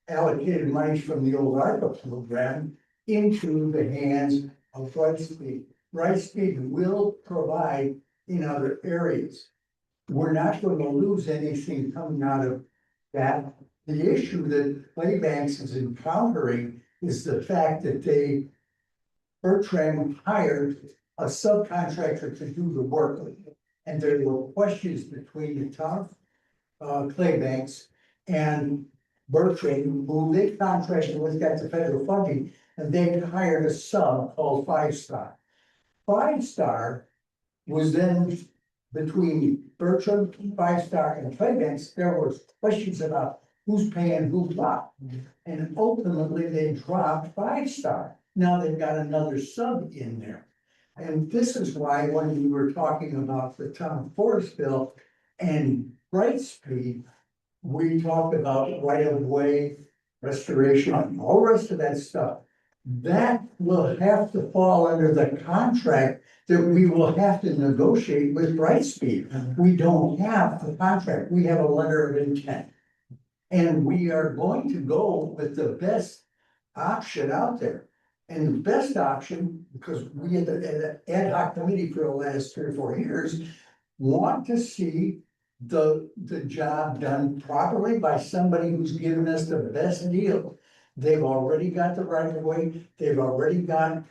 allocated money from the old ARPA program into the hands of Brightspeed. Brightspeed will provide in other areas. We're not going to lose anything coming out of that. The issue that Claybanks is encountering is the fact that Bertram hired a subcontractor to do the work. And there were questions between the town of Claybanks and Bertram, who they contracted with, got the federal funding, and they hired a sub called 5-Star. 5-Star was then between Bertram, 5-Star, and Claybanks, there was questions about who's paying who what. And ultimately, they dropped 5-Star. Now they've got another sub in there. And this is why when we were talking about the town of Forestville and Brightspeed, we talked about right of way, restoration, and all the rest of that stuff. That will have to fall under the contract that we will have to negotiate with Brightspeed. We don't have a contract, we have a letter of intent. And we are going to go with the best option out there. And the best option, because we had the ad hoc committee for the last 3 or 4 years, want to see the job done properly by somebody who's given us the best deal. They've already got the right of way, they've already got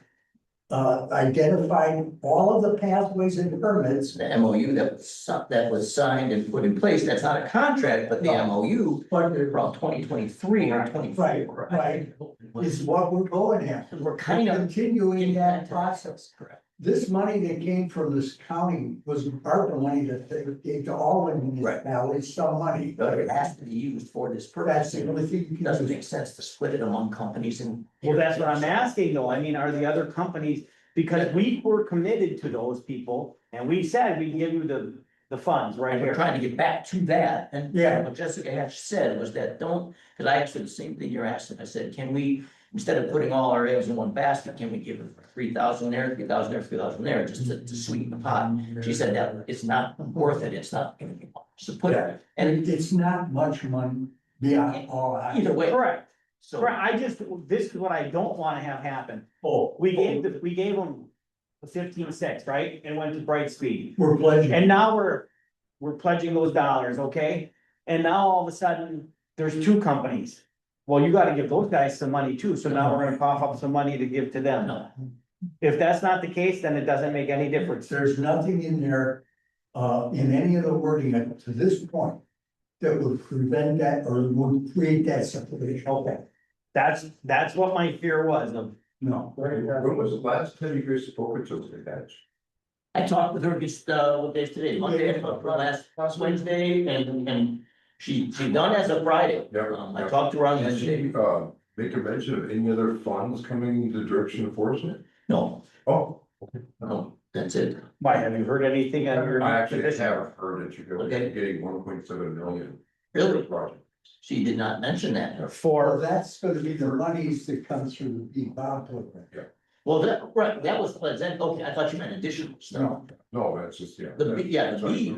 identified all of the pathways and permits. The MOU that was signed and put in place, that's not a contract, but the MOU But from 2023 or 24. Right, is what we're going at. We're kind of. Continuing that process. Correct. This money that came from this county was ARPA money that they gave to all the municipalities, some money. But it has to be used for this That's purpose. the only thing you It can doesn't do. make sense to split it among companies and. Well, that's what I'm asking though. I mean, are the other companies, because we were committed to those people and we said we'd give you the funds right And we're here. trying to get back to that, and Yeah. what Jessica had said was that don't, because I asked her the same thing you're asking, I said, can we, instead of putting all our eggs in one basket, can we give her 3,000 there, 3,000 there, 3,000 there, just to sweeten the pot? She said that it's not worth it, it's not gonna be, so put it, and And it's not much money beyond all. either way, Correct. so. Correct. This is what I don't wanna have happen. Oh, We gave them the 15.6, right? And went to Brightspeed. we're pledging. And now we're pledging those dollars, okay? And now all of a sudden, there's two companies. Well, you gotta give those guys some money too, so now we're gonna cough up some money to give to them. No, If that's not the case, then it doesn't make any difference. There's nothing in there, in any of the wording up to this point that would prevent that or would create that separation. Okay. That's what my fear was of, No. When was the last time you guys spoke with those guys? I talked with her just, what day is today, Monday, last Wednesday, and she done as of Friday. I talked to her on Did Wednesday, she, make a mention of any other funds coming in the direction of Forest? no, Oh, no, that's it. why, have you heard anything on your? I actually position? have heard that you're Okay. getting 1.7 million. Really? Project. She did not mention that. Well, For, that's gonna be the monies that come through the Bob program. Well, that was pleasant, okay, I thought you meant additional stuff. No, No, that's just, yeah. The, yeah, the B,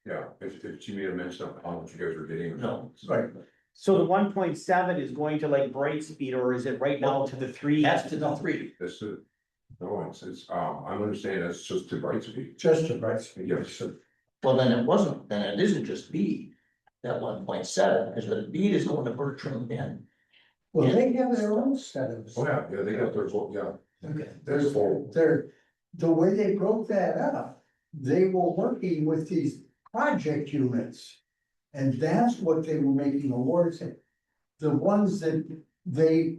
Yeah, if she made a mention of how much you guys were getting. no, right. so the 1.7 is going to like Brightspeed, or is it right now to the 3? that's to the 3. This is, no, it's, I'm understanding that's just to Brightspeed. Just a right. Yes. Well, then it wasn't, then it isn't just B, that 1.7, because the B is going to Bertram and. Well, they have their own set of. Oh, yeah, they got their, yeah. Okay. There's, the way they broke that up, they were working with these project units. And that's what they were making awards in. The ones that they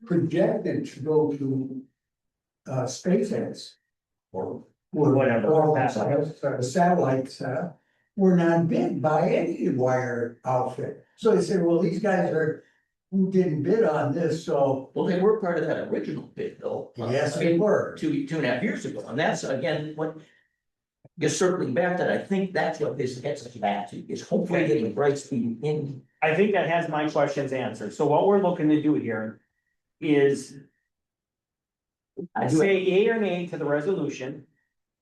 projected to go to SpaceX or Whatever. or satellite setup were not bid by any wire outfit. So they said, well, these guys didn't bid on this, so Well, they were part of that original bid though. yes, I they mean, were. 2.5 years ago, and that's again, what. Just circling back that I think that's what this gets us back to, is hopefully getting Brightspeed in. I think that has my questions answered. So what we're looking to do here is I do, say yea or nay to the resolution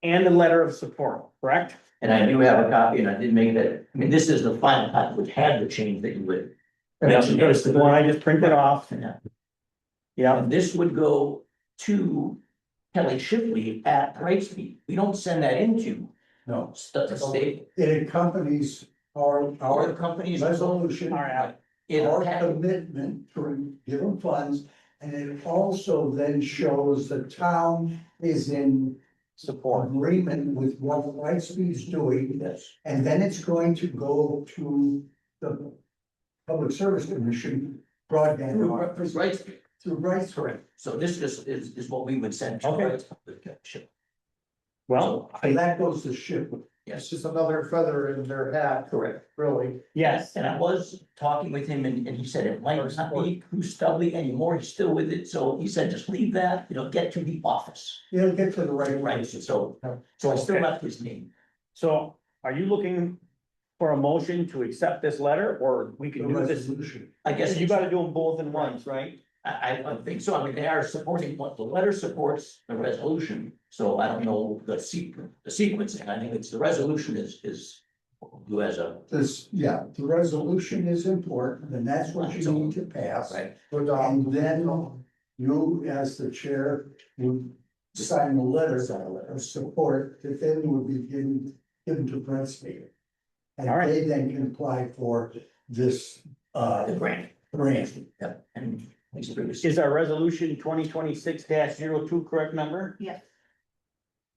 and the letter of support, correct? and I do have a copy, and I did make that, I mean, this is the final copy, which had the change that you would. mention. It's the one I just printed off. Yeah. Yeah, And this would go to Kelly Shipley at Brightspeed. We don't send that into No, the state it accompanies or the our companies. resolution, all right. In a our package. commitment to give them funds. And it also then shows the town is in Support. agreement with what Lightspeed's doing. Yes. And then it's going to go to the Public Service Commission broadband office Brightspeed. through Brightspeed. Correct. So this just is what we would send to Okay. Brightspeed. Well, And that goes to ship. Yes, just another feather in their hat, correct. really. yes, And I was talking with him and he said it might not be too stubbly anymore. He's still with it. So he said, just leave that, get to the office. It'll get to the right Right, place. so I still Okay. left his name. so are you looking for a motion to accept this letter, or we The can do this? resolution. I guess You gotta do them both in once, right? I think so. I mean, they are supporting what the letter supports the resolution. So I don't know the sequencing. I think it's the resolution is who has a, The resolution is important, and that's what you need to pass. right? And then you, as the chair, would sign the letter of support that then would be given to Brightspeed. And All right. they then can apply for this, The grant, grant. yep, and please bring us. Is our resolution 2026-02 correct number? Yes.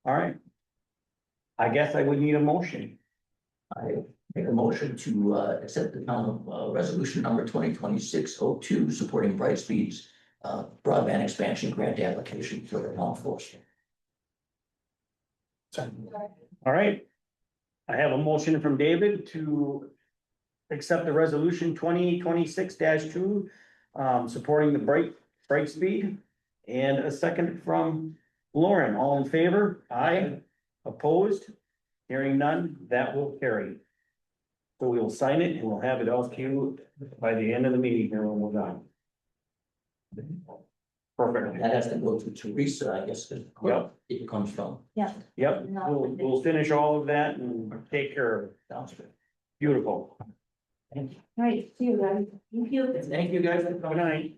All right. I guess I would need a motion. I make a motion to accept the town resolution number 2026-02, supporting Brightspeed's broadband expansion grant application for the town of Forestville. All right. I have a motion from David to accept the resolution 2026-2, supporting the Brightspeed. And a second from Lauren. All in favor? Aye. Opposed? Hearing none, that will carry. So we will sign it and we'll have it out to you by the end of the meeting here when we're done. Perfect. That has to go to Teresa, I guess, is where it comes from. Yeah. Yep, we'll finish all of that and take care of it. Sounds good. Beautiful. Thank you. All right, see you guys. Thank you. Thank you, guys. Good night.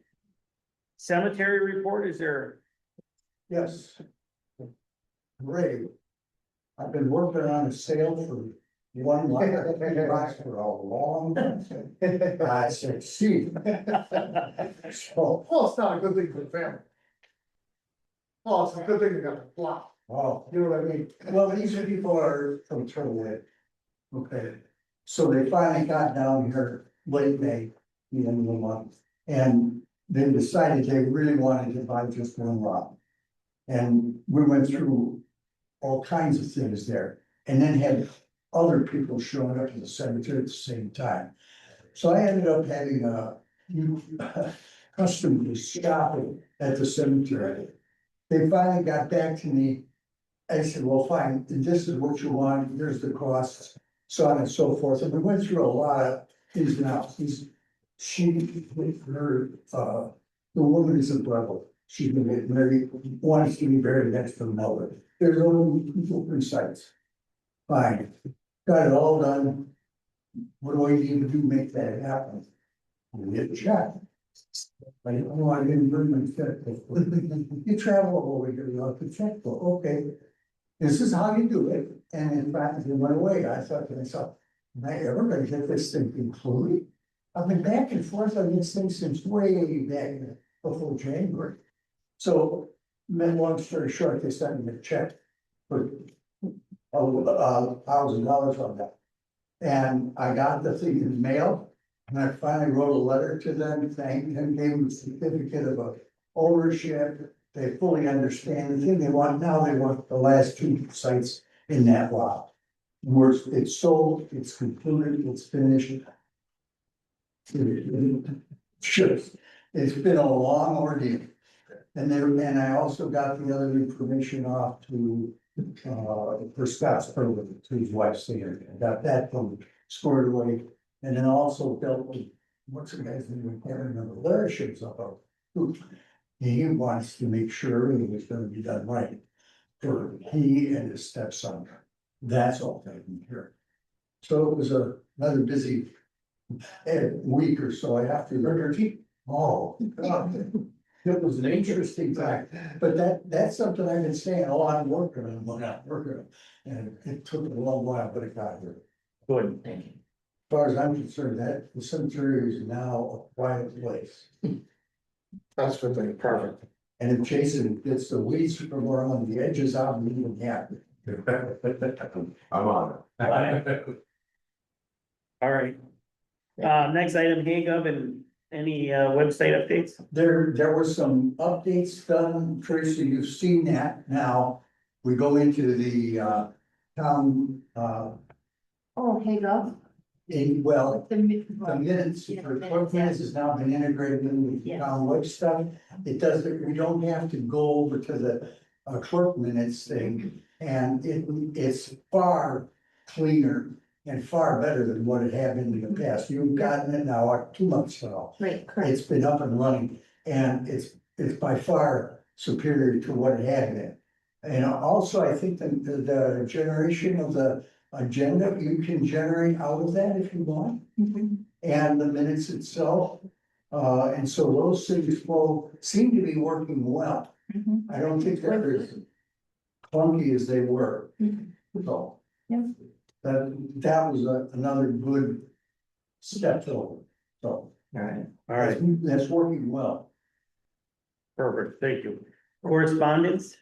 Cemetery report, is there? Yes. Great. I've been working on a sale for one lot for a long time. I succeed. So, Well, it's not a good thing for the family. Well, it's a good thing they got a plot. oh, you know what I mean? Well, these people are from Turtlewood. Okay, so they finally got down here late May, the end of the month, and they decided they really wanted to buy just one lot. And we went through all kinds of things there, and then had other people showing up at the cemetery at the same time. So I ended up having a custom shopping at the cemetery. They finally got back to me. I said, well, fine, this is what you want, here's the costs, so on and so forth, and we went through a lot of ins and outs. The woman is a brother, she's gonna get married, wants to be buried next to another. There's only two sites. Fine, got it all done. What do I need to do to make that happen? We get a check. I didn't bring my checkbook. You travel over here, you have the checkbook, okay. This is how you do it, and in fact, it went away. I thought to myself, am I ever gonna get this thing concluded? I've been back and forth on this thing since way back before January. So, then long story short, they sent me a check for $1,000 on that. And I got the thing in the mail, and I finally wrote a letter to them, thanking them, gave them a certificate of ownership. They fully understand the thing they want now, they want the last two sites in that lot. It's sold, it's concluded, it's finished. Sure, it's been a long ordeal. And I also got the other information off to, for Scott's program, to his wife's theater, got that from squared away. And then also dealt with, what's the guy's name, I can't remember, Larry shows up. He wants to make sure it was gonna be done right for he and his stepson. That's all taken care of. So it was another busy week or so. I have to. Oh, God. It was an interesting time, but that's something I've been saying, oh, I'm working on, I'm not working on. And it took a long while, but it got here. Good. Thank you. As far as I'm concerned, that the cemetery is now a quiet place. That's the thing, perfect. And if Jason gets the weeds from around the edges, I'll be even happy. I'm on it. All right. Next item, Hagov, and any website updates? There were some updates done, Tracy, you've seen that now. We go into the town, Oh, hey, love. well, The the minutes, Yeah, for minutes, clerk minutes has now been integrated in the Yes. town web stuff. It doesn't, we don't have to go over to the clerk minutes thing. And it's far cleaner and far better than what it had been in the past. You've gotten it now 2 months ago. Right, correct. It's been up and running, and it's by far superior to what it had been. And also, I think the generation of the agenda, you can generate out of that if you want, Mhm. and the minutes itself. And so those things seem to be working well. Mhm. I don't think they're as clunky as they were. Mhm. So. Yeah. that was another good step forward, so. All right, That's working well. perfect, thank you. Correspondence?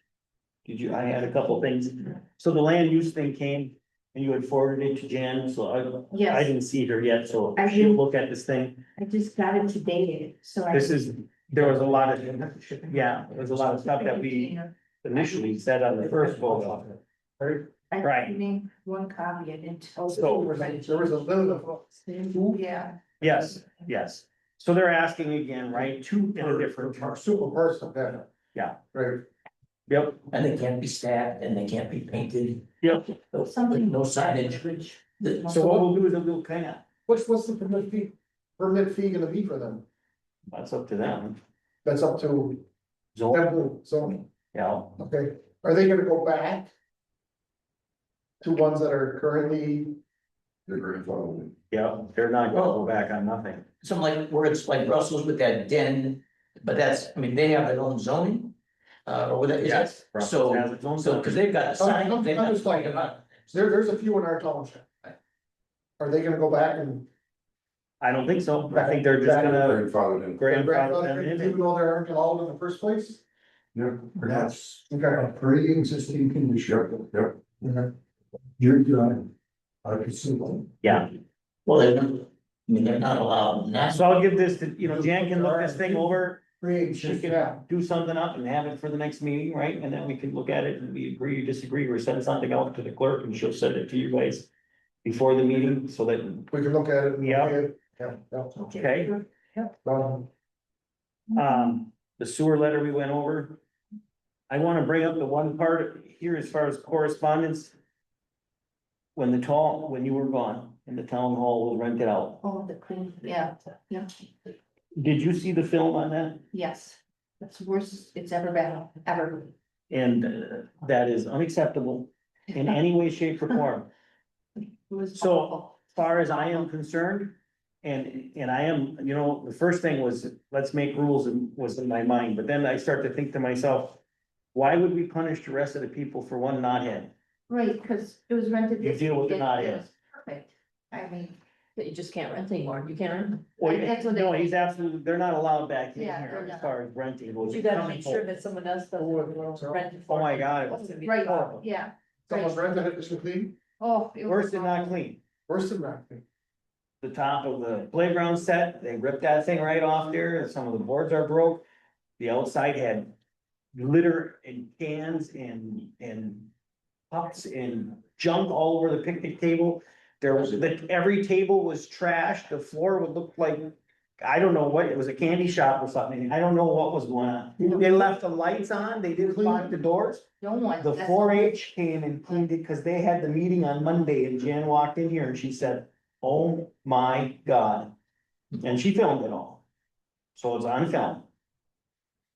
I had a couple things. So the land use thing came and you had forwarded it to Jan, so I Yes, didn't see her yet, so I she'll didn't. look at this thing. I just got it today, so I. This is, there was a lot of, yeah, there was a lot of stuff that we initially said on the first vote. I right. made one copy, I didn't. So- There was a little of. Yeah, Yes, yes. So they're asking again, right, two in a different. Our super person, that. Yeah. Right. Yep, And they can't be stacked and they can't be painted, yep. something. no signage. So what we'll do is we'll kind of, What's the permit fee gonna be for them? that's up to them. That's up to So, them, so, yeah, okay, are they gonna go back? To ones that are currently? They're grandfathered. yeah, they're not gonna go back on nothing. Something like where it's like Brussels with that den, but that's, I mean, they have their own zoning. Or what is Yes, that? So, has its own so, cause they've got the I'm sign, they've got. just talking about- There's a few in our township. Are they gonna go back and? I don't think so. I think they're just gonna grandfather them in. Even though they aren't allowed in the first place? Yeah. That's Okay. a pre-existing condition. Yep. You're done. I can see one. Yeah, Well, they're not allowed now. so I'll give this to, Jan can look this thing over. She Pre-existing. can do something up and have it for the next meeting, right? And then we can look at it and we agree or disagree or send something out to the clerk and she'll send it to you guys before the meeting so that, We can look at it. and- Yeah. Yeah, okay? yeah. The sewer letter we went over. I wanna bring up the one part here as far as correspondence. When you were gone and the town hall was rented out. Oh, the clean, yeah, yeah, Did you see the film on that? yes, that's the worst it's ever been, ever. And that is unacceptable in any way, shape or form. It was So- awful. As far as I am concerned, and I am, the first thing was, let's make rules and was in my mind, but then I start to think to myself. Why would we punish the rest of the people for one knothead? Right, because it was rented. You this deal with the weekend, knot, it yeah. was Perfect, I mean, That you just can't rent anymore, you can't rent. Well, That's what they- no, he's absolutely, they're not allowed back in Yeah, here they're as not. far as renting goes. You gotta make sure that someone else doesn't rent it for. Oh my you. God. It's gonna be right, horrible. yeah, Someone's rented it, it's clean, oh. it was Worse than not awful. clean. worse than that. The top of the playground set, they ripped that thing right off there, and some of the boards are broke. The outside had litter and cans and cups and junk all over the picnic table. There was, every table was trashed, the floor would look like, I don't know what, it was a candy shop or something, I don't know what was going on. They left the lights on, they didn't lock the doors. No one. The that's- 4-H came and cleaned it, because they had the meeting on Monday, and Jan walked in here and she said, oh my God. And she filmed it all. So it's on film,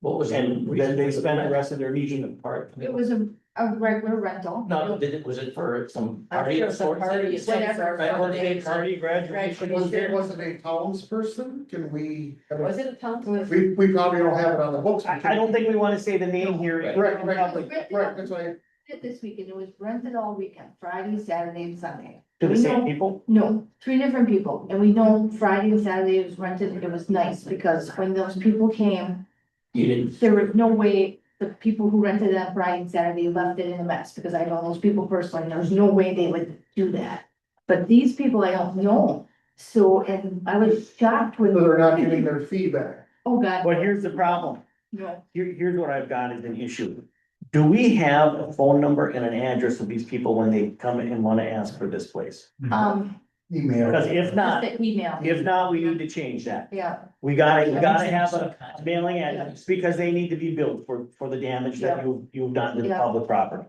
What was? and then they spent the rest of their meeting apart. It was a regular rental. No, was it for some I'm party? sure of some sorts? party. Whatever. Birthday party, graduation. Was it a townsperson? Can we? Was it a town? We probably don't have it on the books. I don't think we wanna say the name here. Right, that's why. Did this weekend, it was rented all weekend, Friday, Saturday and Sunday. To the We same know- people? No, 3 different people, and we know Friday and Saturday it was rented, it was nice, because when those people came, You didn't, there was no way the people who rented it on Friday and Saturday left it in a mess, because I know those people personally, there's no way they would do that. But these people I don't know, so, and I was shocked when. So they're not giving their feedback. Oh, God. But here's the problem. No, Here's what I've got as an issue. Do we have a phone number and an address of these people when they come and wanna ask for this place? Email. Because if just not, the email, we need to change that. yeah, We gotta have a mailing address, because they need to be billed for the damage that you've done to the Yeah. public property.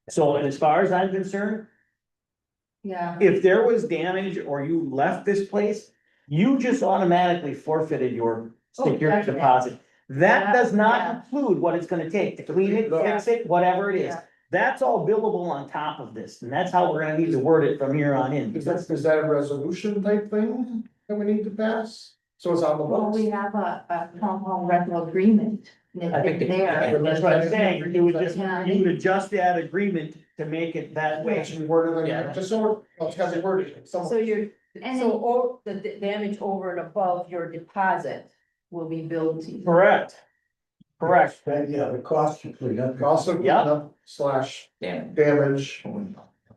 So as far as I'm concerned, yeah, if there was damage or you left this place, you just automatically forfeited your security definitely. deposit. That Yeah, does not yeah. include what it's gonna take to clean it, fix it, whatever it is. Yeah. That's all billable on top of this, and that's how we're gonna need to word it from here on in. Is that a resolution type thing that we need to pass? So it's on the Well, books. we have a town hall rental agreement. And I think it's it- there. That's what I'm saying, you would just, you would adjust that agreement to make it that way. Actually worded, Yeah. like, just so, it's got the wording, So some, you're, And so the damage over and above your deposit will be billed to you. Correct. Correct. Yeah, the cost to clean up. cost of Yeah. cleanup slash Damn. damage.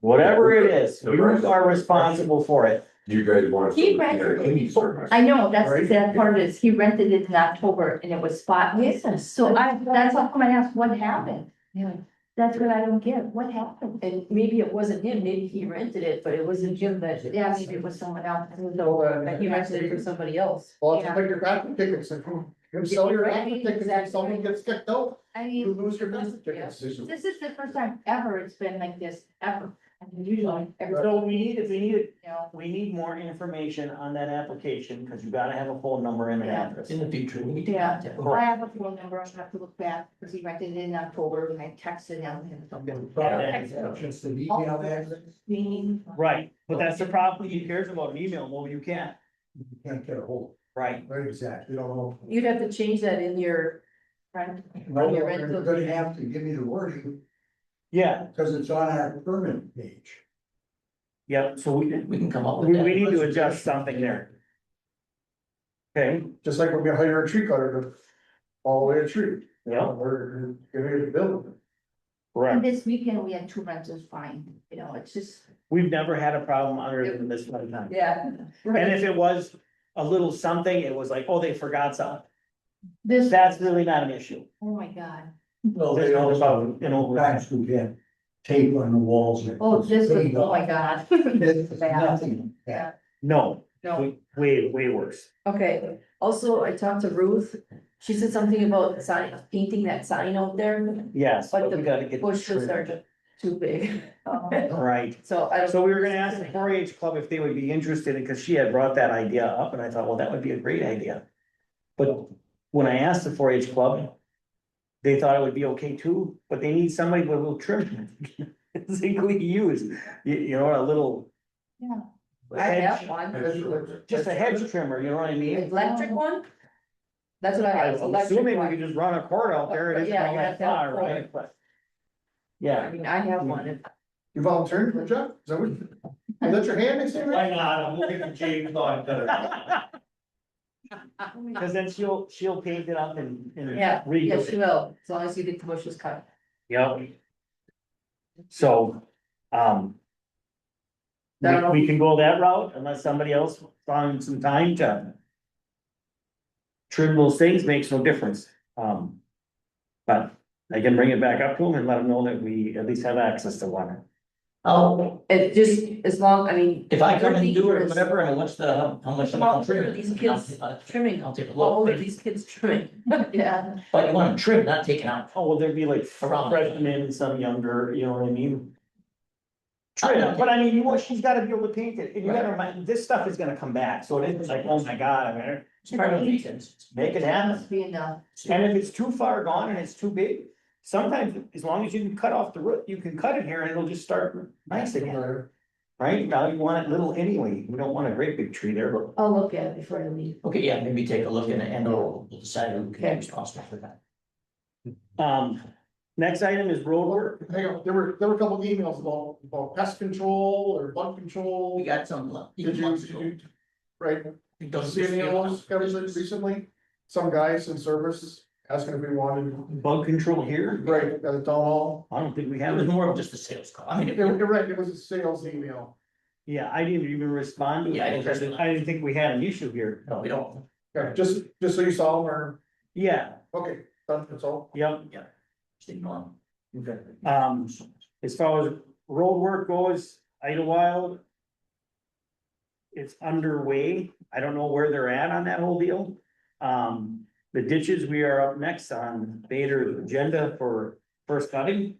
Whatever it is, you are responsible for it. You guys want. He rented it. I know, that's the sad part is he rented it in October and it was spotless. So that's how come I asked what happened. Yeah. That's what I don't get. What happened? And maybe it wasn't him, maybe he rented it, but it wasn't him that. Yeah, maybe it was someone else. So, that he rented it for somebody else. Well, it's like your traffic tickets, if you sell your traffic tickets and someone gets kicked out, I you mean, lose your traffic tickets. this is the first time ever it's been like this, ever. I mean, usually, So we need, if we need, you know, we need more information on that application, because you gotta have a phone number and an Yeah. address. In the future, we need to Yeah. contact. I have a phone number, I have to look back, because he rented it in October and I texted him. Just an email address, Right, but that's the problem, he cares about an email, well, you can't, you can't get a hold. right? Right, exactly, you don't know. You'd have to change that in your, Right. No, Your you're rental. gonna have to give me the wording, Yeah, because it's on our permit page. yep, so We can come up with we that. need to adjust something there. Okay, Just like when we hire a tree cutter to all the way a tree. yeah, We're gonna build. And correct, this weekend, we had 2 rentals fine, you know, it's just, we've never had a problem other than this one time. yeah. And if it was a little something, it was like, oh, they forgot something, this, that's really not an issue. oh my God. Well, This they is also, about, you know, times we get tape on the walls. and Oh, this was, cleaned oh up. my God. It's bad. nothing, yeah. no, No, way worse. okay, also, I talked to Ruth, she said something about sign, painting that sign out there, Yes, But but the we gotta get. bushes are just too big. Right, So I don't. so we were gonna ask the 4-H club if they would be interested, because she had brought that idea up, and I thought, well, that would be a great idea. But when I asked the 4-H club, they thought it would be okay too, but they need somebody with a little trim. Physically used, you know, a little. Yeah. I have hedge, one, just a hedge trimmer, you know what I mean? electric one? That's what I have, I'm electric assuming we one. could just run a cord out there, it isn't Yeah, all you have that to have far, a cord. right? But. I Yeah. mean, I have one, You volunteered for a job? Is that what? Is that your hand next to Why it? not? I'm looking at James on. Cause then she'll paint it up and. yeah, redo yes, it. she will, as long as you get the bushes cut. Yep. So, I don't know. we can go that route unless somebody else finds some time to. Trim those things makes no difference, but I can bring it back up to them and let them know that we at least have access to water. Oh, It just, as long, I mean. if I come and do it or Ridiculous. whatever, and what's the, how much? How old are these kids trimming? I'll take a How old are look, these kids trimming? Yeah, but you want them trimmed, not taken out. Oh, well, there'd be like Around. freshmen and some younger, you know what I mean? Trim, but I mean, you want, she's gotta be able to paint it, and you gotta remind, this stuff is gonna come back, so it isn't like, oh my god, I mean, It's part of the maintenance. make it happen. Must be enough. And if it's too far gone and it's too big, sometimes, as long as you can cut off the root, you can cut it here and it'll just start nice again. Right, now you want it little anyway, we don't want a great big tree there, but. I'll look at it before I leave. Okay, yeah, maybe take a look and we'll decide who can Okay. be responsible for that. Next item is road work. Hang on, there were a couple of emails about pest control or bug control. We got some. Did you, right, see any of those, Kevin, recently? Some guys in service asking if we wanted, Bug control here, right, at the town hall. I don't think we It have was it. more of just a sales call, I mean, You're right, it was a sales email. Yeah, I didn't even respond to it, Yeah, I didn't because respond. I didn't think we had an issue here. no, we don't. Okay, just so you saw them or, Yeah, okay, that's all. yep. Just ignore them. As far as road work goes, Idlewild. It's underway, I don't know where they're at on that whole deal. The ditches, we are up next on Bader's agenda for first cutting.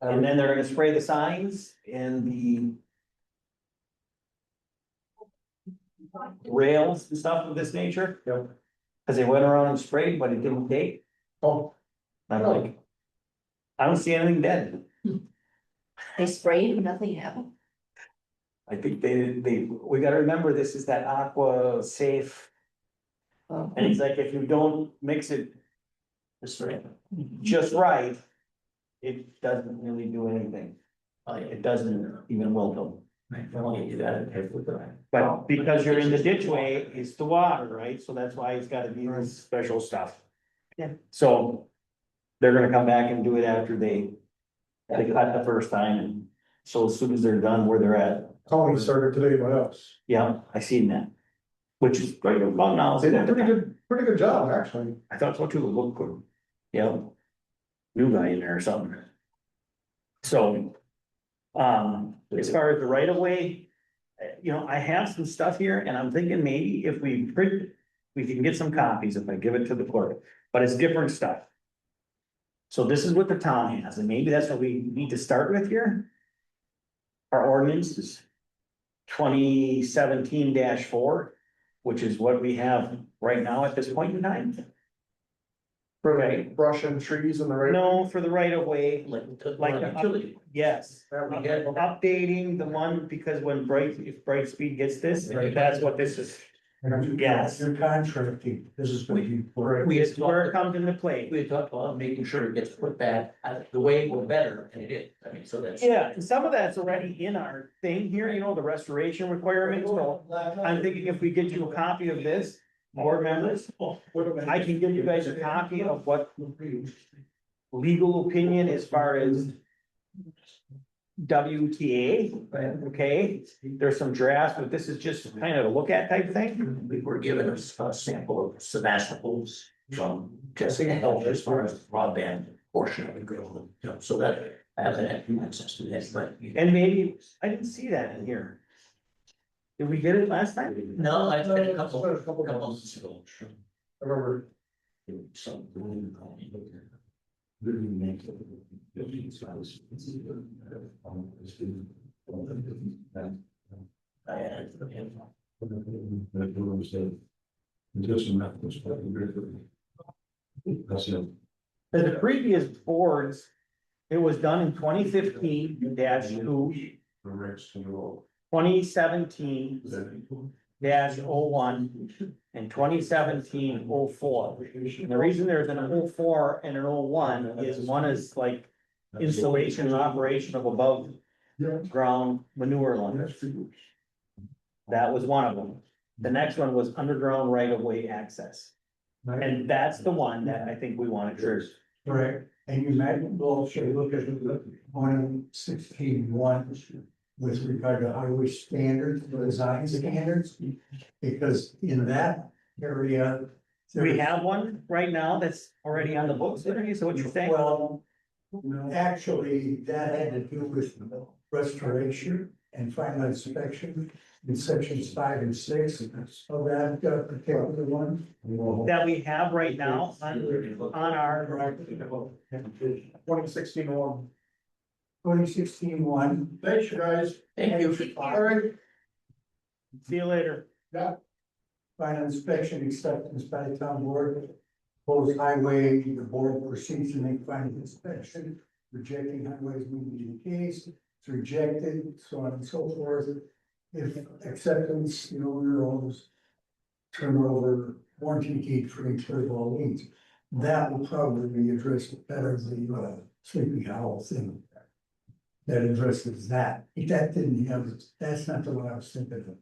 And then they're gonna spray the signs and the. Rails and stuff of this nature. Yep. Cause they went around and sprayed, but it didn't take. Oh, I'm like. I don't see anything dead. They sprayed, and nothing happened. I think we gotta remember, this is that aqua safe. And it's like, if you don't mix it just right, it doesn't really do anything. It doesn't even wilt them. I want to do that. But because you're in the ditch way, it's the water, right? So that's why it's gotta be this special stuff. Yeah. So they're gonna come back and do it after they cut the first time, and so as soon as they're done where they're at, Tony started today, what else? yeah, I seen that. Which is great, well, now. They did a pretty good job, actually. I thought so too, it looked good. Yeah. New guy in there or something. So. As far as the right of way. I have some stuff here and I'm thinking maybe if we print, we can get some copies if I give it to the clerk, but it's different stuff. So this is what the town has, and maybe that's what we need to start with here. Our ordinance is 2017-4, which is what we have right now at this point in time. For brush and trees and the right. No, for the right of way, Like utility. yes. That we get. Updating the one, because when if Brightspeed gets this, that's what this is. Yes. Your contracting, this is what you. It's where it comes into play. We had talked about making sure it gets put back the way or better, and it is, I mean, so that's. Yeah, and some of that's already in our thing here, the restoration requirements, so I'm thinking if we get you a copy of this, board members, I can give you guys a copy of what legal opinion as far as WTA, okay? There's some drafts, but this is just kind of a look at type thing. We were given a sample of Sebastopol's from Jessica Health as far as the broadband portion of the girl, so that I haven't had access to that, but. And maybe, I didn't see that in here. Did we get it last time? No, I've had a couple months ago. I remember. Some. I had. For the previous boards, it was done in 2015-2, 2017-01, and 2017-04. And the reason there's an 04 and an 01 is one is like installation and operation of above ground manure lines. That was one of them. The next one was underground right of way access. And that's the one that I think we want to trigger. Right, and you might also look at the 116.1 with regard to highway standards, design standards, because in that area. We have one right now that's already on the books, is that what you're saying? Well, actually, that had to do with restoration and final inspection in sections 5 and 6 of that particular one. That we have right now on our, 2016-1. 2016-1. Thanks, you guys. Thank you. All right. see you later. Yeah. Final inspection acceptance by the town board. Proposed highway, the board proceeds to make final inspection, rejecting highways moving to the case, it's rejected, so on and so forth. If acceptance, we're always turn over warranty deed for internal liens. That will probably be addressed better than the Sleepy Hollow thing. That addresses that. If that didn't have, that's not the one I was thinking of.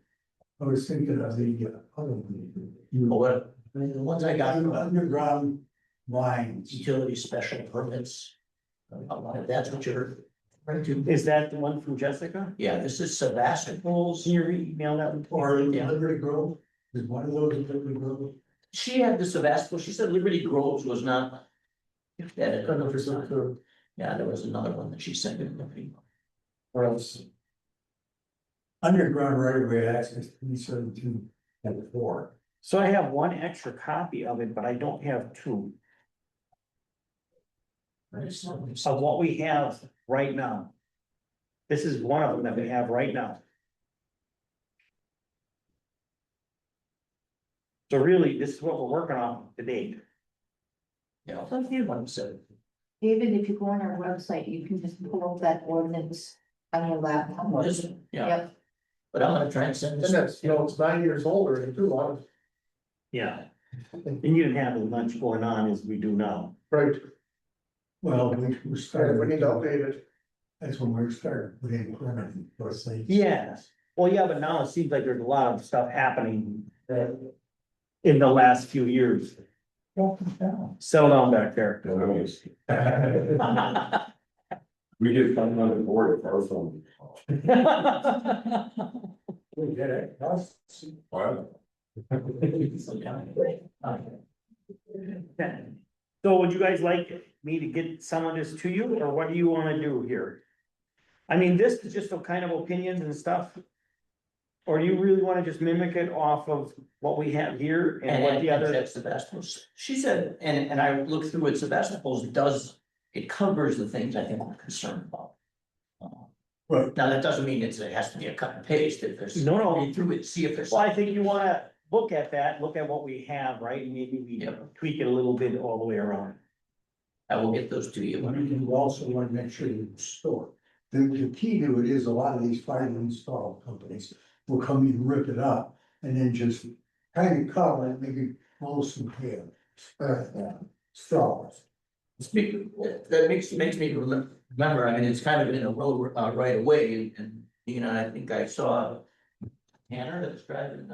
I was thinking of the other one. What, the ones I got from Underground lines. utility special permits. If that's what you're referring to. Is that the one from Jessica? Yeah, this is Sebastopol's. Can you email that one? Or Yeah. Liberty Grove, is one of those in Liberty Grove? She had the Sebastopol, she said Liberty Groves was not. Yeah, I don't know if it's not. Yeah, there was another one that she sent in. Or else. Underground right of way access, 372-4. So I have one extra copy of it, but I don't have two of what we have right now. This is one of them that we have right now. So really, this is what we're working on to date. Yeah. David, if you go on our website, you can just pull up that ordinance on your laptop. Yeah. Yep. But I'm gonna try and send this. And that's, you know, it's 9 years older and too long. Yeah. And you didn't have as much going on as we do now. Right. Well, we started. We need to update it. That's when we started, we didn't permit those things. Yes, well, yeah, but now it seems like there's a lot of stuff happening. In the last few years. Settle down back there. We get fun on the board for our phone. We did it. Wow. So would you guys like me to get some of this to you, or what do you wanna do here? I mean, this is just a kind of opinions and stuff. Or do you really wanna just mimic it off of what we have here and what the other? Sebastopol's, she said, and I looked through it, Sebastopol's it covers the things I think we're concerned about. Right. Now, that doesn't mean it has to be a cut and paste, if there's. No. Read through it, see if there's. Well, I think you wanna look at that, look at what we have, right, and maybe we Yep. tweak it a little bit all the way around. I will get those to you. You also want to make sure you store. The key to it is a lot of these fire install companies will come in, rip it up, and then just kind of cover it, maybe roll some hair. Straws. That makes me remember, I mean, it's kind of in a road, right away, and, you know, I think I saw. Tanner that was driving,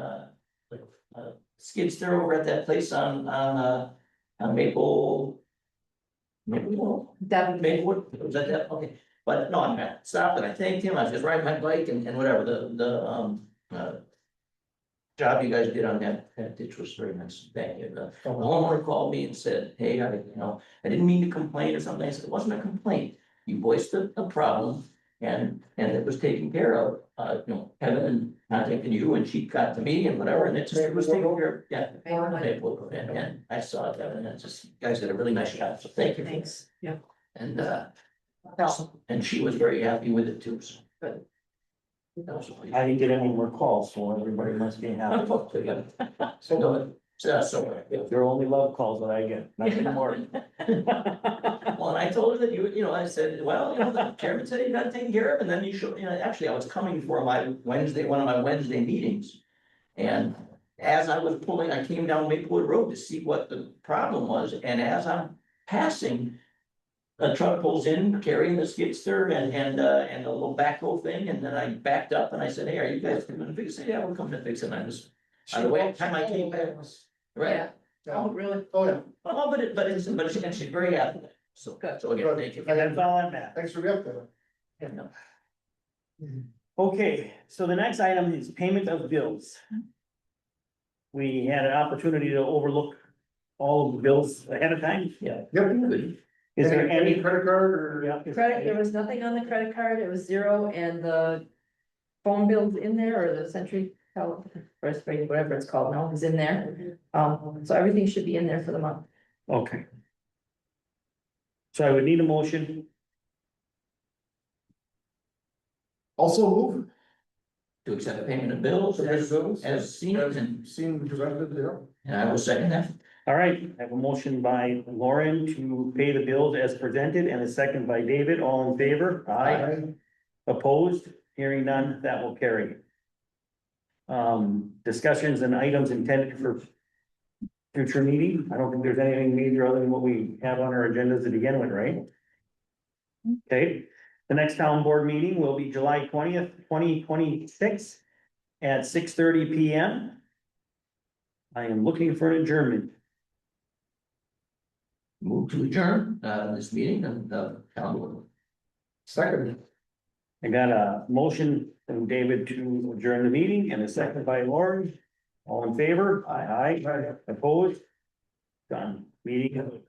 skid steer over at that place on Maple. Maplewood, was that, okay, but no, I stopped and I thanked him, I was just riding my bike and whatever, job you guys did on that ditch was very nice, thank you. The homeowner called me and said, hey, I didn't mean to complain or something, I said, it wasn't a complaint. You voiced a problem and it was taken care of, Kevin contacted you and she got to me and whatever, and it was taken care of, yeah. And I saw it, and it's just, you guys did a really nice job, so thank you. Thanks, yeah. And, and she was very happy with it too, so. Good. I didn't get any more calls, so everybody must be happy. So, They're only love calls that I get, nothing more. well, and I told her that I said, well, the chairman said you got taken care of, and then you should, actually, I was coming for one of my Wednesday meetings. And as I was pulling, I came down Maplewood Road to see what the problem was, and as I'm passing. A truck pulls in carrying the skid steer and a little backhoe thing, and then I backed up and I said, hey, are you guys coming to fix it? Yeah, we're coming to fix it, and I was, by the way, time I came back, right? Oh, really? Oh, yeah. Oh, but she's very happy, so, so again, thank you. And that's all I'm at. Thanks for the update. Yeah, no. Okay, so the next item is payment of bills. We had an opportunity to overlook all of the bills ahead of time. Yeah. Yep. Good. Is there any? Credit card or? Yeah. Credit, there was nothing on the credit card, it was zero, and the phone bills in there, or the Century Health, First Rate, whatever it's called now, is in there. So everything should be in there for the month. Okay. So I would need a motion. Also move. To accept the payment of bills as seen, and Seen presented, yeah. I will second that. All right, I have a motion by Lauren to pay the bills as presented and a second by David. All in favor? Aye. Opposed? Hearing none, that will carry. Discussions and items intended for future meeting. I don't think there's anything major other than what we have on our agendas to begin with, right? Okay, the next town board meeting will be July 20th, 2026 at 6:30 PM. I am looking for an adjournment. Move to adjourn, this meeting and, town board. Second. I got a motion from David to adjourn the meeting and a second by Lauren. All in favor? Aye. Opposed? Done. Meeting